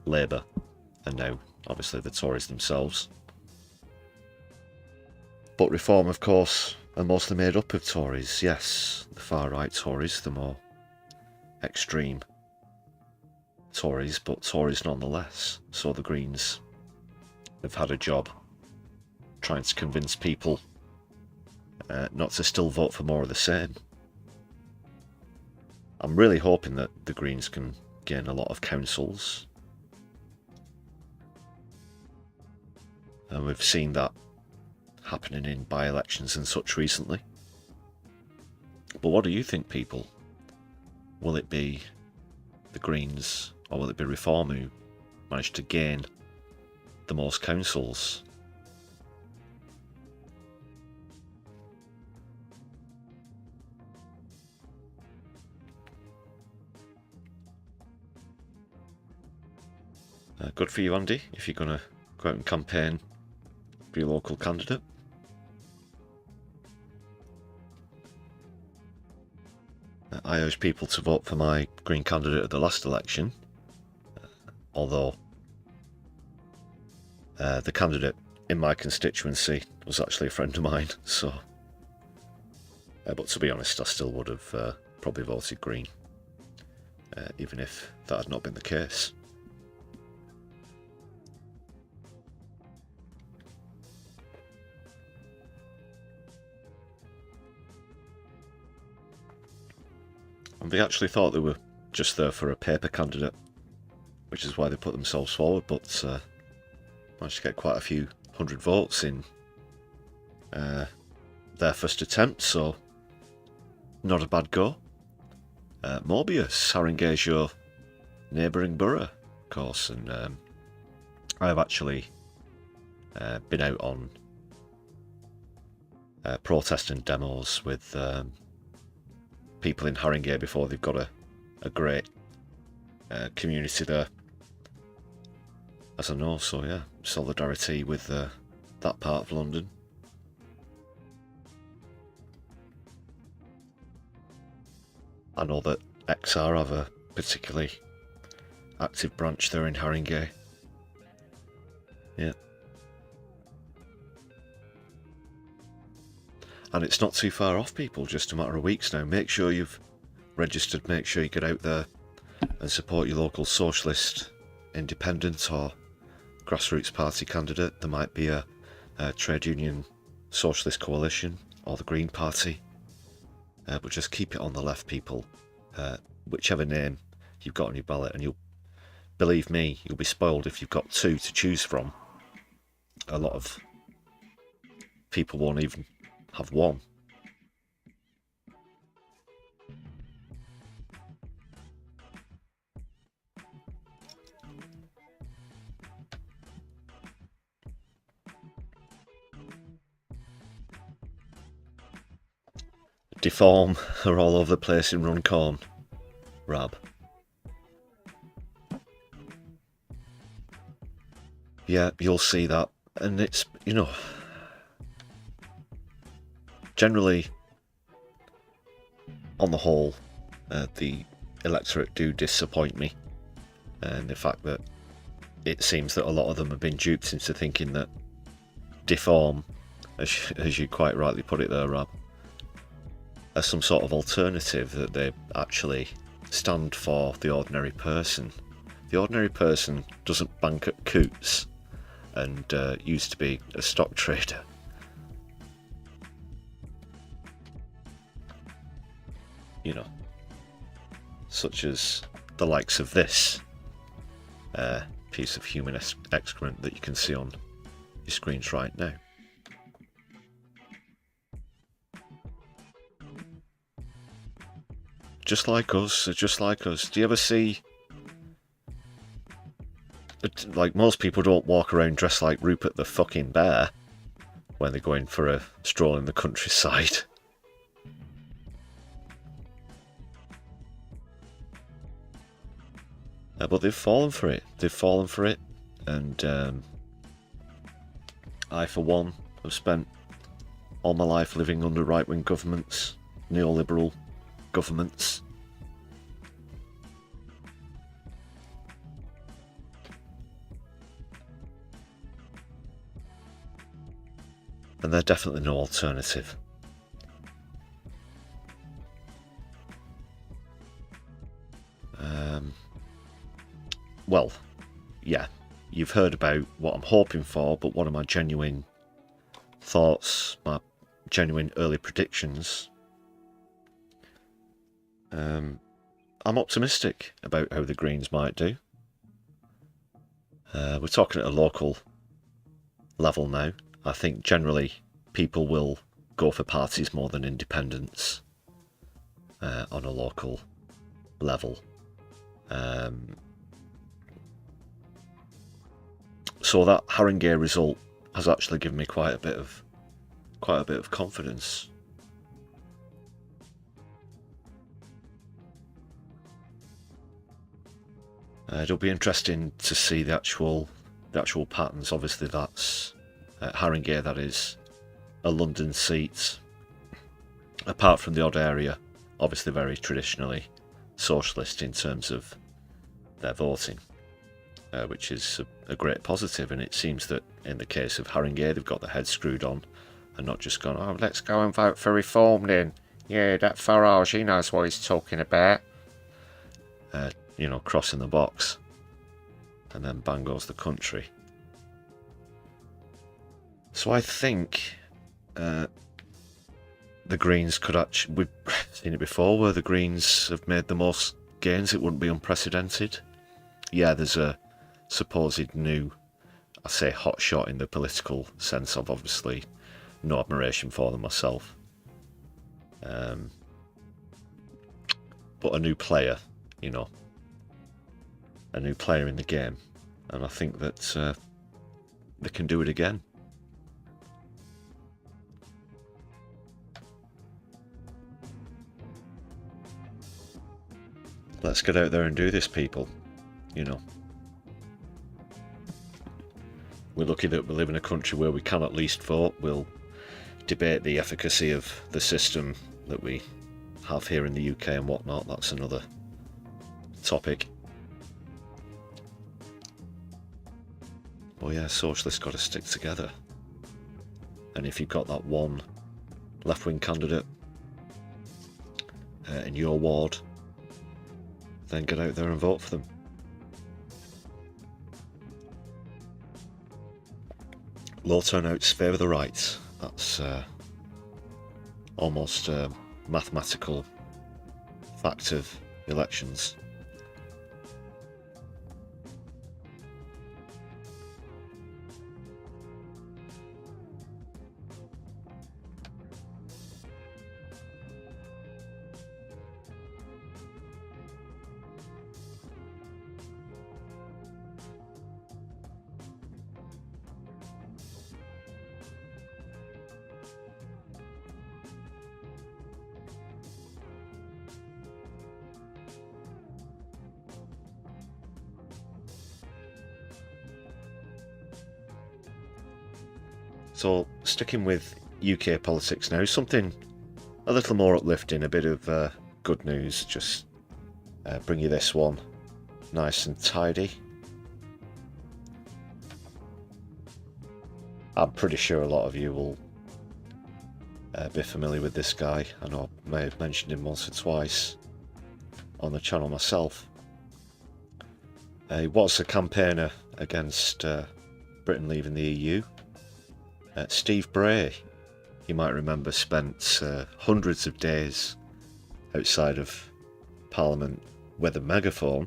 Labour, and now, obviously, the Tories themselves. But Reform, of course, are mostly made up of Tories. Yes, the far-right Tories, the more extreme Tories, but Tories nonetheless. So the Greens have had a job trying to convince people not to still vote for more of the same. I'm really hoping that the Greens can gain a lot of councils. And we've seen that happening in by-elections and such recently. But what do you think, people? Will it be the Greens or will it be Reform who manage to gain the most councils? Good for you, Andy, if you're going to go out and campaign for your local candidate. I urge people to vote for my Green candidate at the last election, although the candidate in my constituency was actually a friend of mine, so... but to be honest, I still would have probably voted Green, even if that had not been the case. And they actually thought they were just there for a paper candidate, which is why they put themselves forward, but managed to get quite a few hundred votes in their first attempt, so not a bad go. Mobius, Haringey is your neighbouring borough, of course, and I have actually been out on protesting demos with people in Haringey before. They've got a great community there, as I know, so yeah, Solidari-Tea with that part of London. I know that XR have a particularly active branch there in Haringey. Yeah. And it's not too far off, people, just a matter of weeks now. Make sure you've registered, make sure you get out there and support your local socialist, independent or grassroots party candidate. There might be a trade union socialist coalition or the Green Party. But just keep it on the left, people. Whichever name you've got on your ballot, and you'll, believe me, you'll be spoiled if you've got two to choose from. A lot of people won't even have one. Deform are all over the place in Runcorn, Rab. Yeah, you'll see that, and it's, you know, generally, on the whole, the electorate do disappoint me, and the fact that it seems that a lot of them have been duped into thinking that Deform, as you quite rightly put it there, Rab, as some sort of alternative, that they actually stand for the ordinary person. The ordinary person doesn't bank at Coots and used to be a stock trader. You know, such as the likes of this piece of human excrement that you can see on your screens right now. Just like us, just like us. Do you ever see... Like, most people don't walk around dressed like Rupert the fucking Bear when they're going for a stroll in the countryside. But they've fallen for it. They've fallen for it. And I, for one, have spent all my life living under right-wing governments, neoliberal governments. And they're definitely no alternative. Well, yeah, you've heard about what I'm hoping for, but what are my genuine thoughts, my genuine early predictions? I'm optimistic about how the Greens might do. We're talking at a local level now. I think generally people will go for parties more than independents on a local level. So that Haringey result has actually given me quite a bit of confidence. It'll be interesting to see the actual patterns. Obviously, that's Haringey. That is a London seat. Apart from the odd area, obviously very traditionally socialist in terms of their voting, which is a great positive. And it seems that in the case of Haringey, they've got their head screwed on and not just gone, oh, let's go and vote for reform then. Yeah, that Farage, he knows what he's talking about. You know, crossing the box. And then bang goes the country. So I think the Greens could actually... We've seen it before, where the Greens have made the most gains. It wouldn't be unprecedented. Yeah, there's a supposed new, I say hot shot in the political sense of obviously no admiration for them myself. But a new player, you know. A new player in the game. And I think that they can do it again. Let's get out there and do this, people. You know. We're lucky that we live in a country where we can at least vote. We'll debate the efficacy of the system that we have here in the UK and whatnot. That's another topic. Well, yeah, socialists got to stick together. And if you've got that one left-wing candidate in your ward, then get out there and vote for them. Low turnouts favour the right. That's almost a mathematical fact of elections. So, sticking with UK politics now, something a little more uplifting, a bit of good news. Just bring you this one, nice and tidy. I'm pretty sure a lot of you will be familiar with this guy. I know I may have mentioned him once or twice on the channel myself. He was a campaigner against Britain leaving the EU. Steve Bray, you might remember, spent hundreds of days outside of Parliament with a megaphone.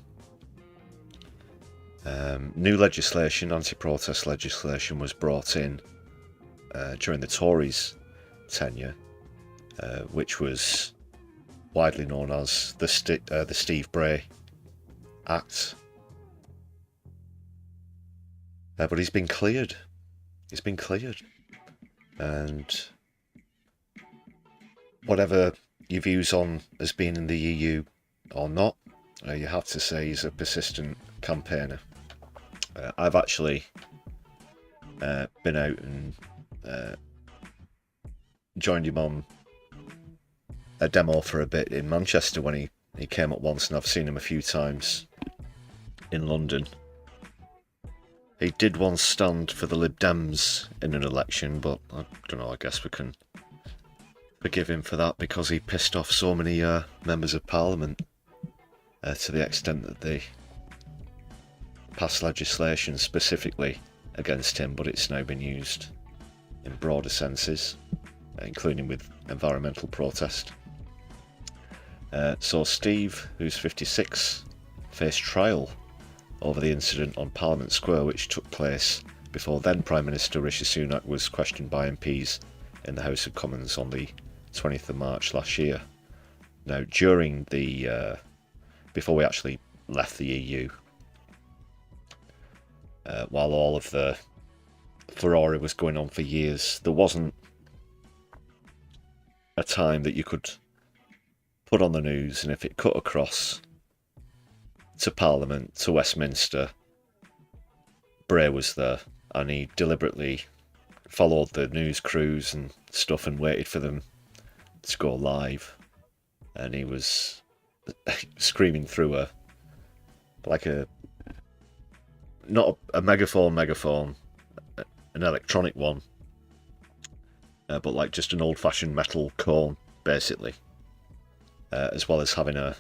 New legislation, anti-protest legislation, was brought in during the Tories' tenure, which was widely known as the Steve Bray Act. But he's been cleared. He's been cleared. And whatever your views on as being in the EU or not, you have to say he's a persistent campaigner. I've actually been out and joined him on a demo for a bit in Manchester when he came up once, and I've seen him a few times in London. He did once stand for the Lib Dems in an election, but I don't know, I guess we can forgive him for that because he pissed off so many members of Parliament to the extent that they passed legislation specifically against him, but it's now been used in broader senses, including with environmental protest. So Steve, who's 56, faced trial over the incident on Parliament Square, which took place before then Prime Minister Rishi Sunak was questioned by MPs in the House of Commons on the 20th of March last year. Now, during the before we actually left the EU, while all of the furore was going on for years, there wasn't a time that you could put on the news, and if it cut across to Parliament, to Westminster, Bray was there, and he deliberately followed the news crews and stuff and waited for them to go live, and he was screaming through not a megaphone, an electronic one, but like just an old-fashioned metal cone, basically, as well as having a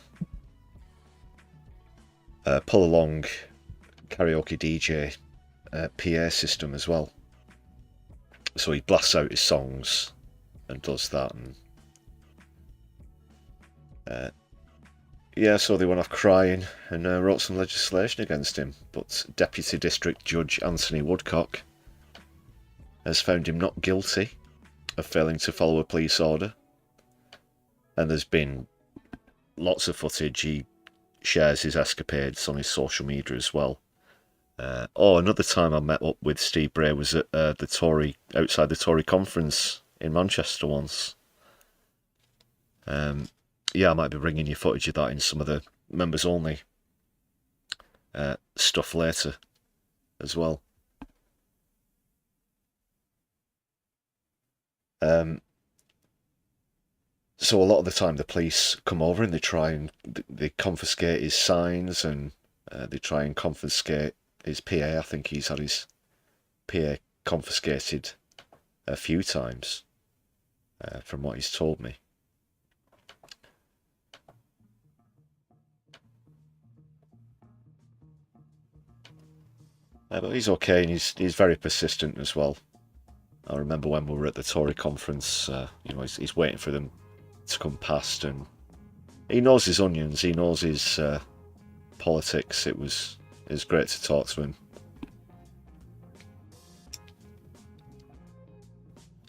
pull-along karaoke DJ PA system as well. So he blasts out his songs and does that, and yeah, so they went off crying and wrote some legislation against him, but Deputy District Judge Anthony Woodcock has found him not guilty of failing to follow a police order, and there's been lots of footage. He shares his escapades on his social media as well. Another time I met up with Steve Bray was at outside the Tory conference in Manchester once. Yeah, I might be bringing you footage of that in some of the members only stuff later as well. So a lot of the time the police come over and they confiscate his signs, and they try and confiscate his PA. I think he's had his PA confiscated a few times, from what he's told me. But he's okay, and he's very persistent as well. I remember when we were at the Tory conference, he's waiting for them to come past, and he knows his onions, he knows his politics. It was great to talk to him.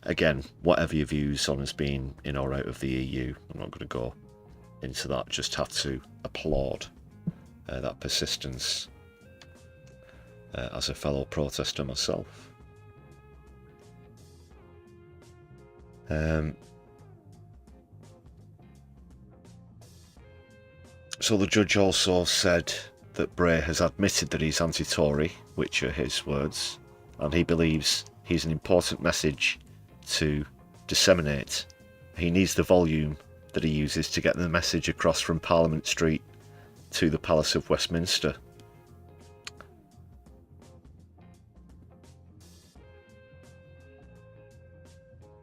Again, whatever your views on us being in or out of the EU, I'm not going to go into that, just have to applaud that persistence as a fellow protester myself. So the judge also said that Bray has admitted that he's anti-Tory, which are his words, and he believes he's an important message to disseminate. He needs the volume that he uses to get the message across from Parliament Street to the Palace of Westminster.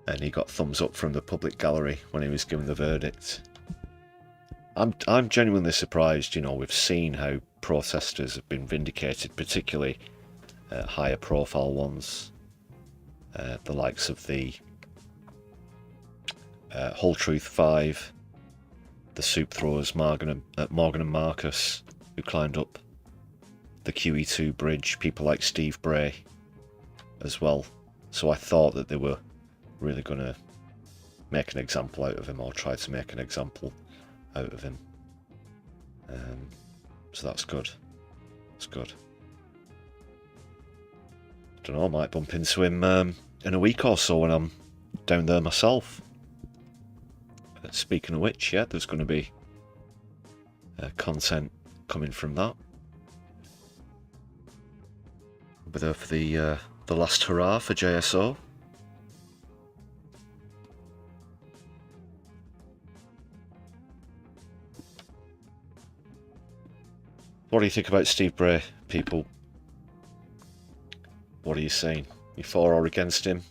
And he got thumbs up from the public gallery when he was given the verdict. I'm genuinely surprised. We've seen how protesters have been vindicated, particularly higher profile ones, the likes of the Whole Truth 5, the soup throwers Morgan and Marcus, who climbed up the QE2 bridge, people like Steve Bray as well. So I thought that they were really going to make an example out of him, or try to make an example out of him. So that's good. It's good. I don't know, I might bump into him in a week or so when I'm down there myself. Speaking of which, yeah, there's going to be content coming from that. I'll be there for the last hurrah for JSO. What do you think about Steve Bray, people? What are you saying? You for or against him?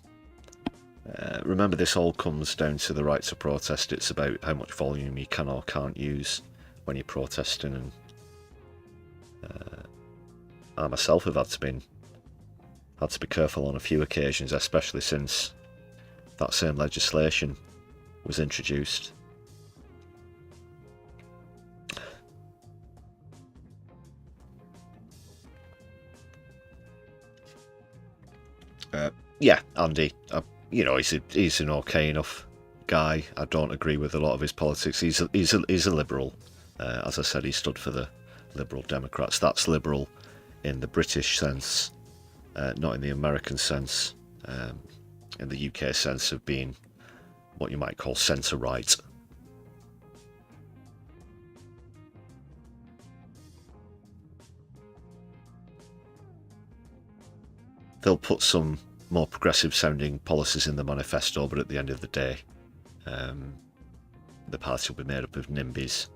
Remember, this all comes down to the right to protest. It's about how much volume you can or can't use when you're protesting, and I myself have had to be careful on a few occasions, especially since that same legislation was introduced. Yeah, Andy, you know, he's an okay enough guy. I don't agree with a lot of his politics. He's a liberal. As I said, he stood for the Liberal Democrats. That's liberal in the British sense, not in the American sense, in the UK sense of being what you might call centre-right. They'll put some more progressive sounding policies in the manifesto, but at the end of the day, the party will be made up of NIMBYs.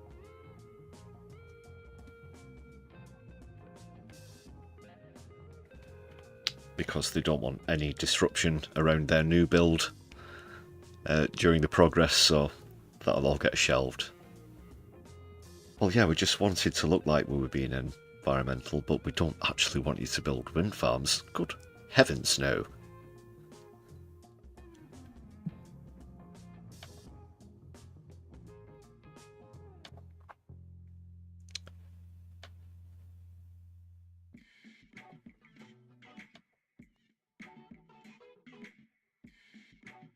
Because they don't want any disruption around their new build during the progress, so that'll all get shelved. Well, yeah, we just wanted to look like we were being environmental, but we don't actually want you to build wind farms. Good heavens, no.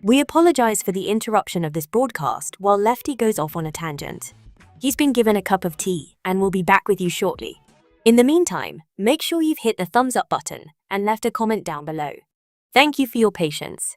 We apologise for the interruption of this broadcast while Lefty goes off on a tangent. He's been given a cup of tea and will be back with you shortly. In the meantime, make sure you've hit the thumbs up button and left a comment down below. Thank you for your patience.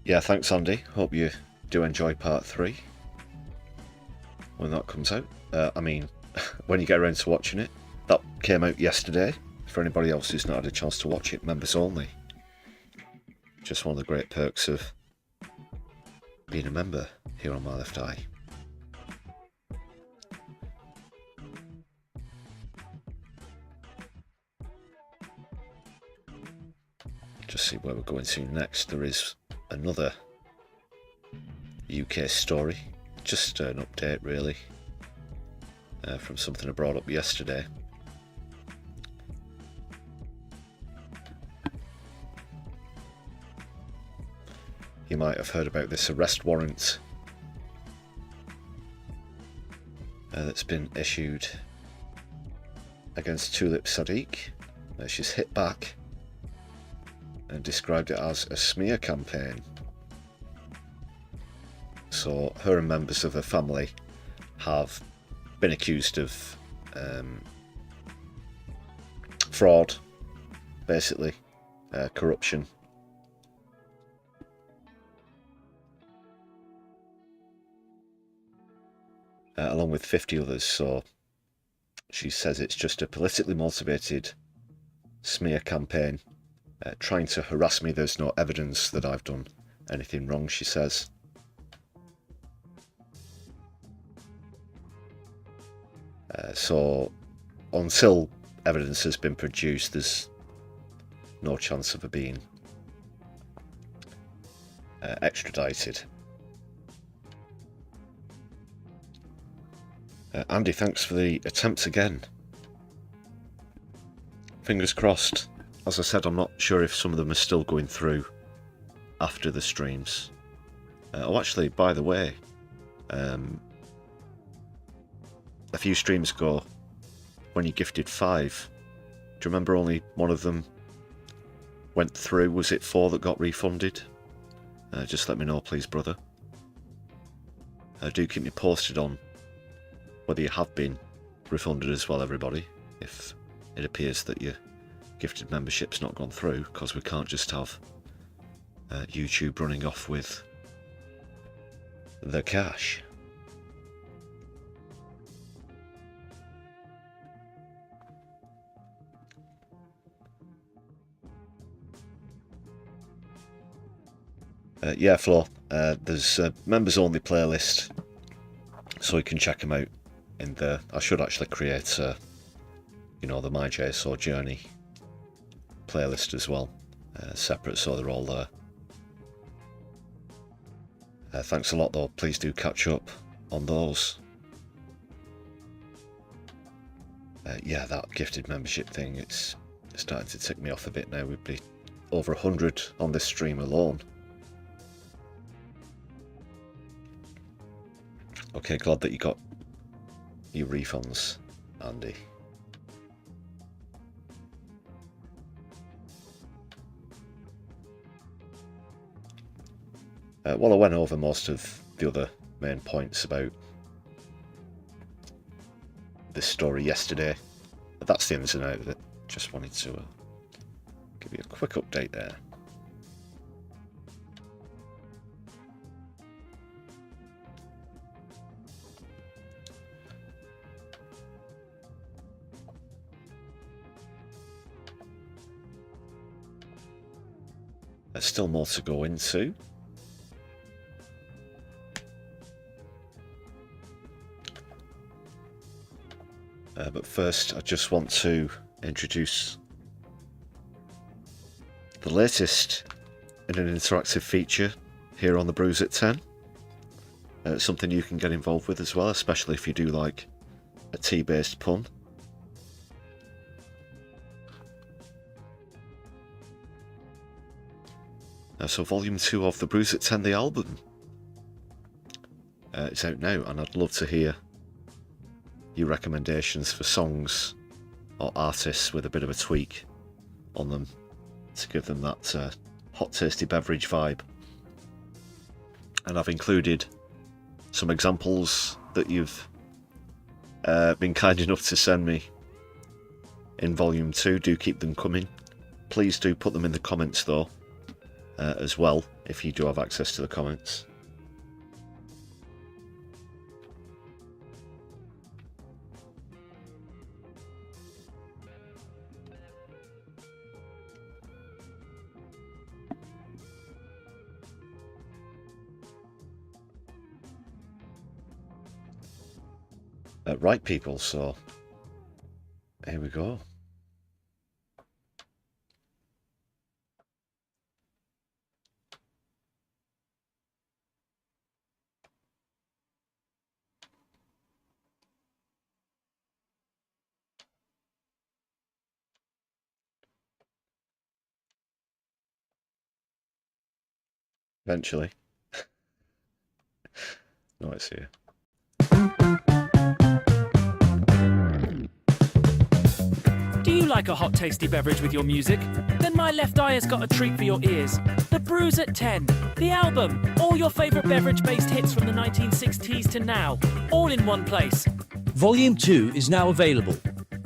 Yeah, thanks Andy. Hope you do enjoy part 3 when that comes out. I mean, when you get around to watching it. That came out yesterday. For anybody else who's not had a chance to watch it, members only. Just one of the great perks of being a member here on My Left Eye. Just see where we're going to next. There is another UK story, just an update really, from something I brought up yesterday. You might have heard about this arrest warrant that's been issued against Tulip Sadiq. She's hit back and described it as a smear campaign. So her and members of her family have been accused of fraud, basically, corruption. Along with 50 others, so she says it's just a politically motivated smear campaign. Trying to harass me. There's no evidence that I've done anything wrong, she says. So until evidence has been produced, there's no chance of her being extradited. Andy, thanks for the attempt again. Fingers crossed. As I said, I'm not sure if some of them are still going through after the streams. Oh, actually, by the way, a few streams ago, when you gifted 5. Do you remember only one of them went through? Was it 4 that got refunded? Just let me know, please, brother. Do keep me posted on whether you have been refunded as well, everybody, if it appears that your gifted membership's not gone through, because we can't just have YouTube running off with the cash. Yeah, Flo, there's a members only playlist, so you can check them out in the... I should actually create you know, the MyJSO Journey playlist as well, separate, so they're all there. Thanks a lot though, please do catch up on those. Yeah, that gifted membership thing, it's starting to tick me off a bit now. We'd be over 100 on this stream alone. Okay, glad that you got your refunds, Andy. Well, I went over most of the other main points about this story yesterday. But that's the ins and outs of it. Just wanted to give you a quick update there. There's still more to go into. But first, I just want to introduce the latest in an interactive feature here on the Brews at 10. It's something you can get involved with as well, especially if you do like a tea-based pun. So Volume 2 of the Brews at 10, the album. It's out now, and I'd love to hear your recommendations for songs or artists with a bit of a tweak on them to give them that hot tasty beverage vibe. And I've included some examples that you've been kind enough to send me in Volume 2. Do keep them coming. Please do put them in the comments though, as well, if you do have access to the comments. Right, people, so here we go. Eventually. No, it's here. Do you like a hot tasty beverage with your music? Then my left eye has got a treat for your ears. The Brews at 10, the album, all your favourite beverage-based hits from the 1960s to now, all in one place. Volume 2 is now available,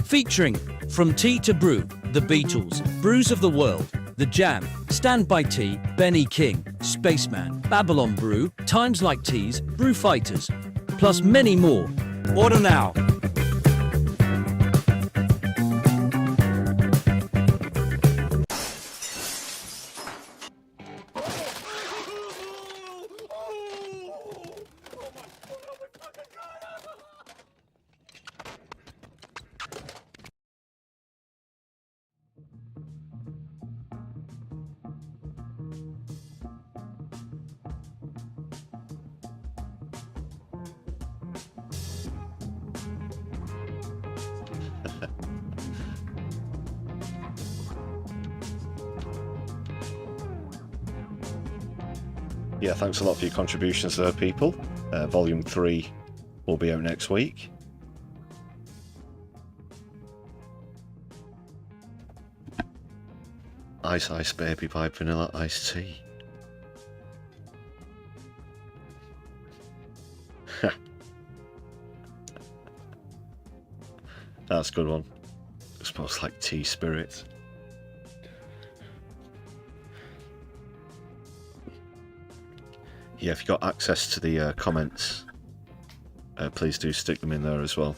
featuring From Tea to Brew, The Beatles, Brews of the World, The Jam, Stand By Tea, Benny King, Spaceman, Babylon Brew, Times Like Teas, Brew Fighters, plus many more. Order now. Yeah, thanks a lot for your contributions there, people. Volume 3 will be out next week. Ice Ice Baby by Vanilla Ice Tea. That's a good one. It smells like tea spirit. Yeah, if you've got access to the comments, please do stick them in there as well.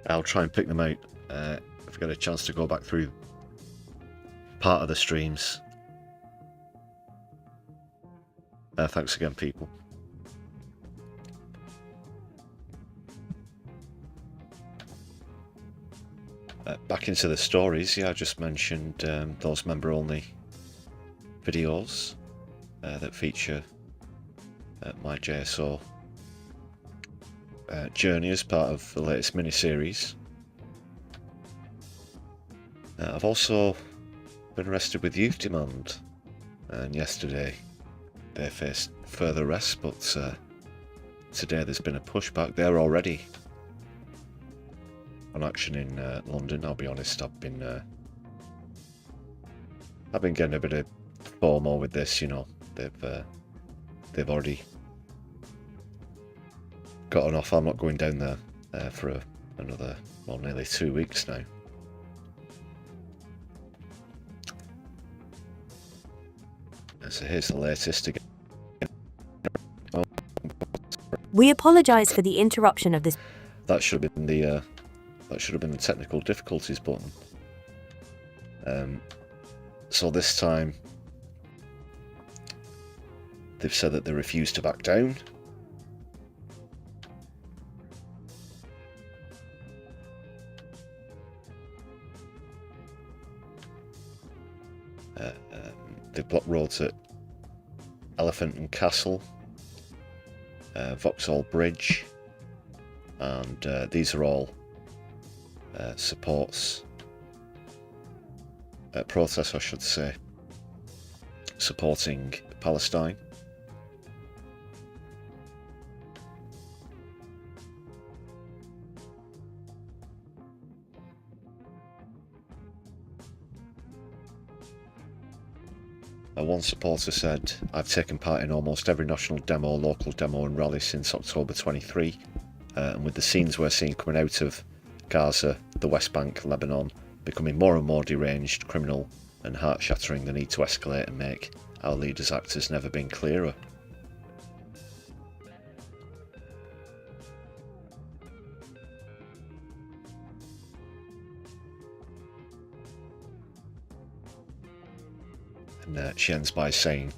I'll try and pick them out if I get a chance to go back through part of the streams. Thanks again, people. Back into the stories. Yeah, I just mentioned those member-only videos that feature my JSO journey as part of the latest mini-series. I've also been arrested with youth demand, and yesterday they faced further arrests, but today there's been a pushback. They're already on action in London. I'll be honest, I've been getting a bit of FOMO with this. You know, they've already got an offer. I'm not going down there for another, well, nearly 2 weeks now. So here's the latest again. We apologise for the interruption of this. That should have been the technical difficulties button. So this time they've said that they refuse to back down. They've blocked roads at Elephant and Castle, Vauxhall Bridge, and these are all supports, protests I should say, supporting Palestine. One supporter said, "I've taken part in almost every national demo, local demo and rally since October 23, and with the scenes we're seeing coming out of Gaza, the West Bank, Lebanon, becoming more and more deranged, criminal and heart-shattering, the need to escalate and make our leaders act has never been clearer." And she ends by saying,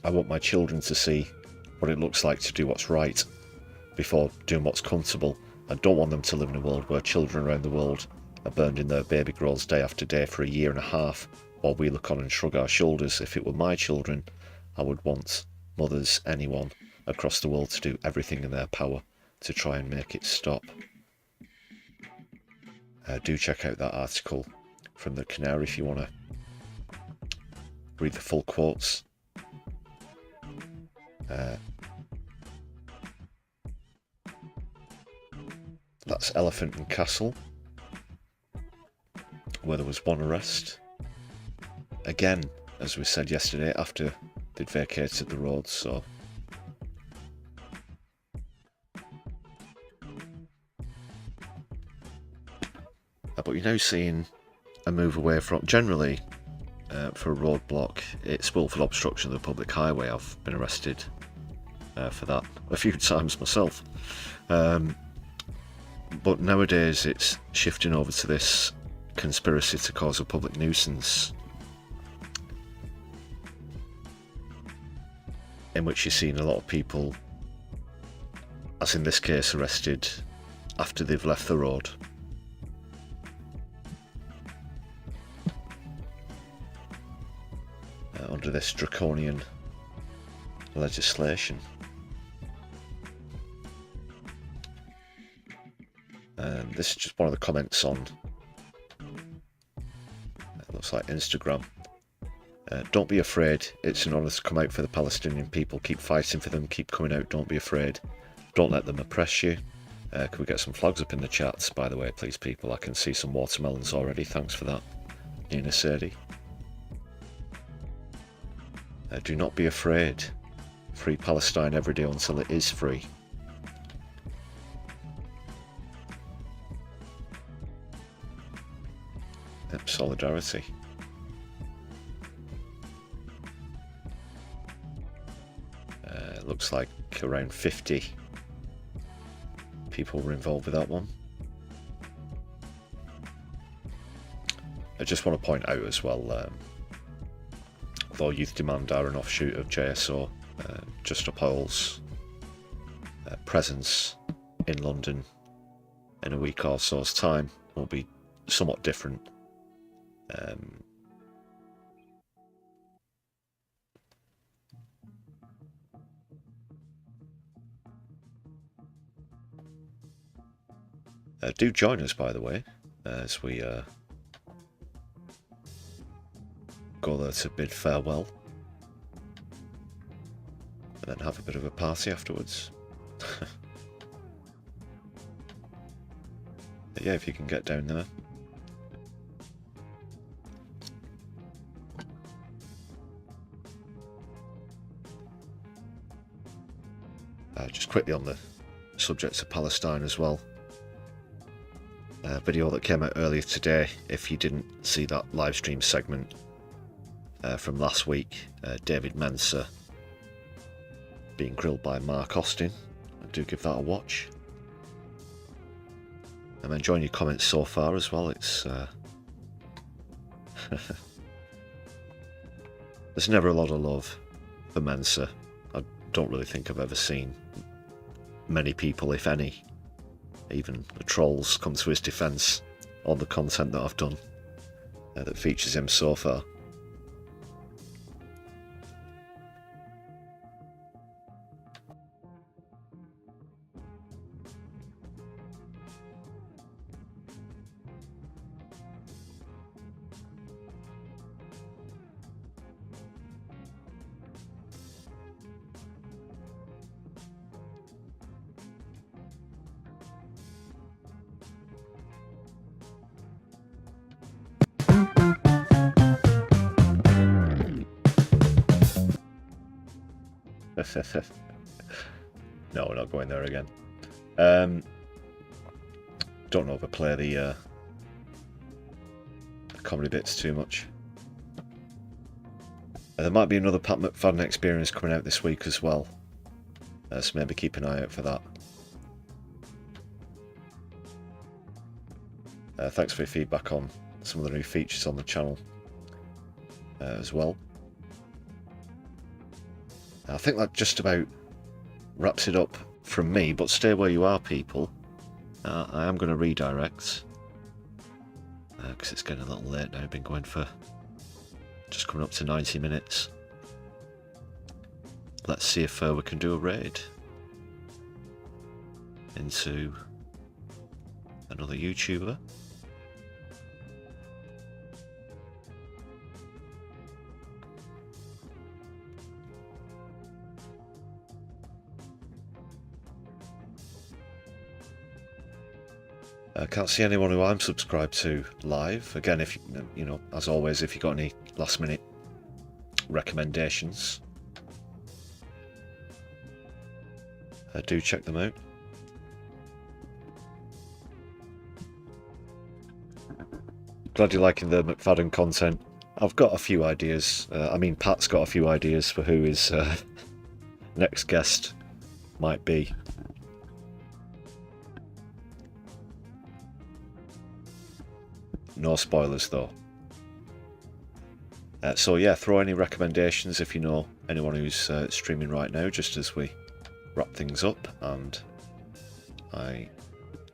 "I want my children to see what it looks like to do what's right before doing what's comfortable. I don't want them to live in a world where children around the world are burned in their baby grows day after day for a year and a half while we look on and shrug our shoulders. If it were my children, I would want mothers, anyone across the world, to do everything in their power to try and make it stop." Do check out that article from the Canary if you want to read the full quotes. That's Elephant and Castle, where there was one arrest. Again, as we said yesterday, after they'd vacated the roads, so but you're now seeing a move away from, generally, for a roadblock, it's willful obstruction of the public highway. I've been arrested for that a few times myself. But nowadays it's shifting over to this conspiracy to cause a public nuisance, in which you're seeing a lot of people, as in this case, arrested after they've left the road. Under this draconian legislation. This is just one of the comments on, it looks like Instagram. Don't be afraid. It's an honour to come out for the Palestinian people. Keep fighting for them. Keep coming out. Don't be afraid. Don't let them oppress you. Can we get some flags up in the chats, by the way, please, people? I can see some watermelons already. Thanks for that, Nina Sadie. Do not be afraid. Free Palestine every day until it is free. Yep, solidarity. Looks like around 50 people were involved with that one. I just want to point out as well, although Youth Demand are an offshoot of JSO, Just Stop Oil's presence in London in a week or so's time will be somewhat different. Do join us, by the way, as we go there to bid farewell and then have a bit of a party afterwards. But yeah, if you can get down there. Just quickly on the subject of Palestine as well. Video that came out earlier today. If you didn't see that live stream segment from last week, David Mensa being grilled by Mark Austin, do give that a watch. I'm enjoying your comments so far as well. It's there's never a lot of love for Mensa. I don't really think I've ever seen many people, if any, even the trolls, come to his defence on the content that I've done that features him so far. No, we're not going there again. Don't overplay the comedy bits too much. There might be another Pat McFadden experience coming out this week as well, so maybe keep an eye out for that. Thanks for your feedback on some of the new features on the channel as well. I think that just about wraps it up from me, but stay where you are, people. I am going to redirect because it's getting a little late now. I've been going for just coming up to 90 minutes. Let's see if we can do a raid into another YouTuber. I can't see anyone who I'm subscribed to live. Again, if you know, as always, if you've got any last minute recommendations, do check them out. Glad you're liking the McFadden content. I've got a few ideas. I mean, Pat's got a few ideas for who his next guest might be. No spoilers though. So yeah, throw any recommendations if you know anyone who's streaming right now, just as we wrap things up. And I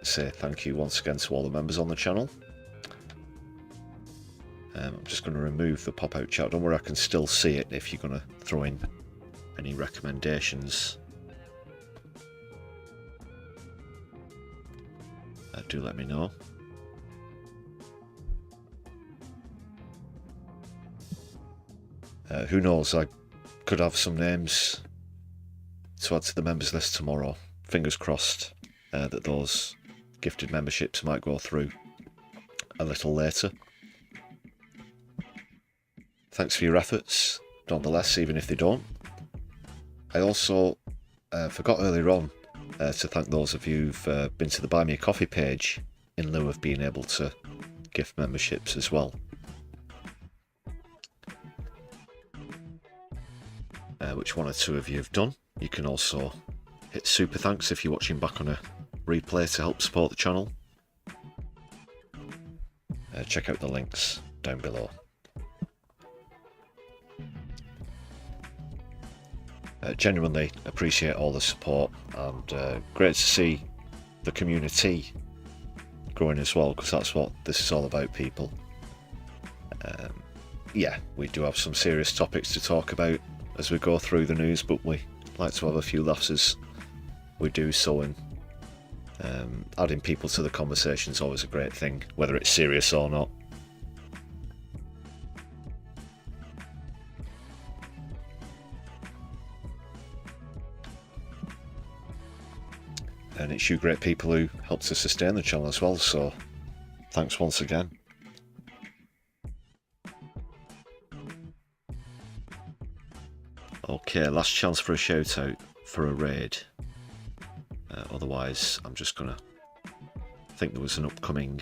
say thank you once again to all the members on the channel. I'm just going to remove the pop-out chat. Don't worry, I can still see it if you're going to throw in any recommendations. Do let me know. Who knows, I could have some names to add to the members list tomorrow. Fingers crossed that those gifted memberships might go through a little later. Thanks for your efforts, nonetheless, even if they don't. I also forgot earlier on to thank those of you who've been to the Buy Me a Coffee page in lieu of being able to gift memberships as well. Which one or two of you have done. You can also hit super thanks if you're watching back on a replay to help support the channel. Check out the links down below. Genuinely appreciate all the support, and great to see the community growing as well, because that's what this is all about, people. Yeah, we do have some serious topics to talk about as we go through the news, but we like to have a few laughs as we do so, and adding people to the conversation is always a great thing, whether it's serious or not. And it's you great people who help to sustain the channel as well, so thanks once again. Okay, last chance for a shout out for a raid. Otherwise, I'm just gonna... I think there was an upcoming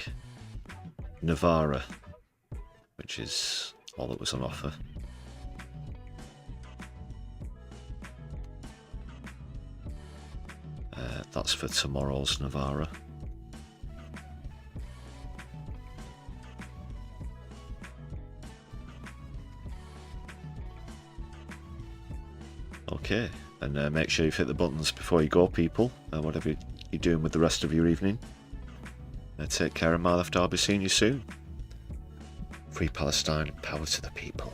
Navara, which is all that was on offer. That's for tomorrow's Navara. Okay, and make sure you've hit the buttons before you go, people, whatever you're doing with the rest of your evening. Take care, and my left, I'll be seeing you soon. Free Palestine, power to the people.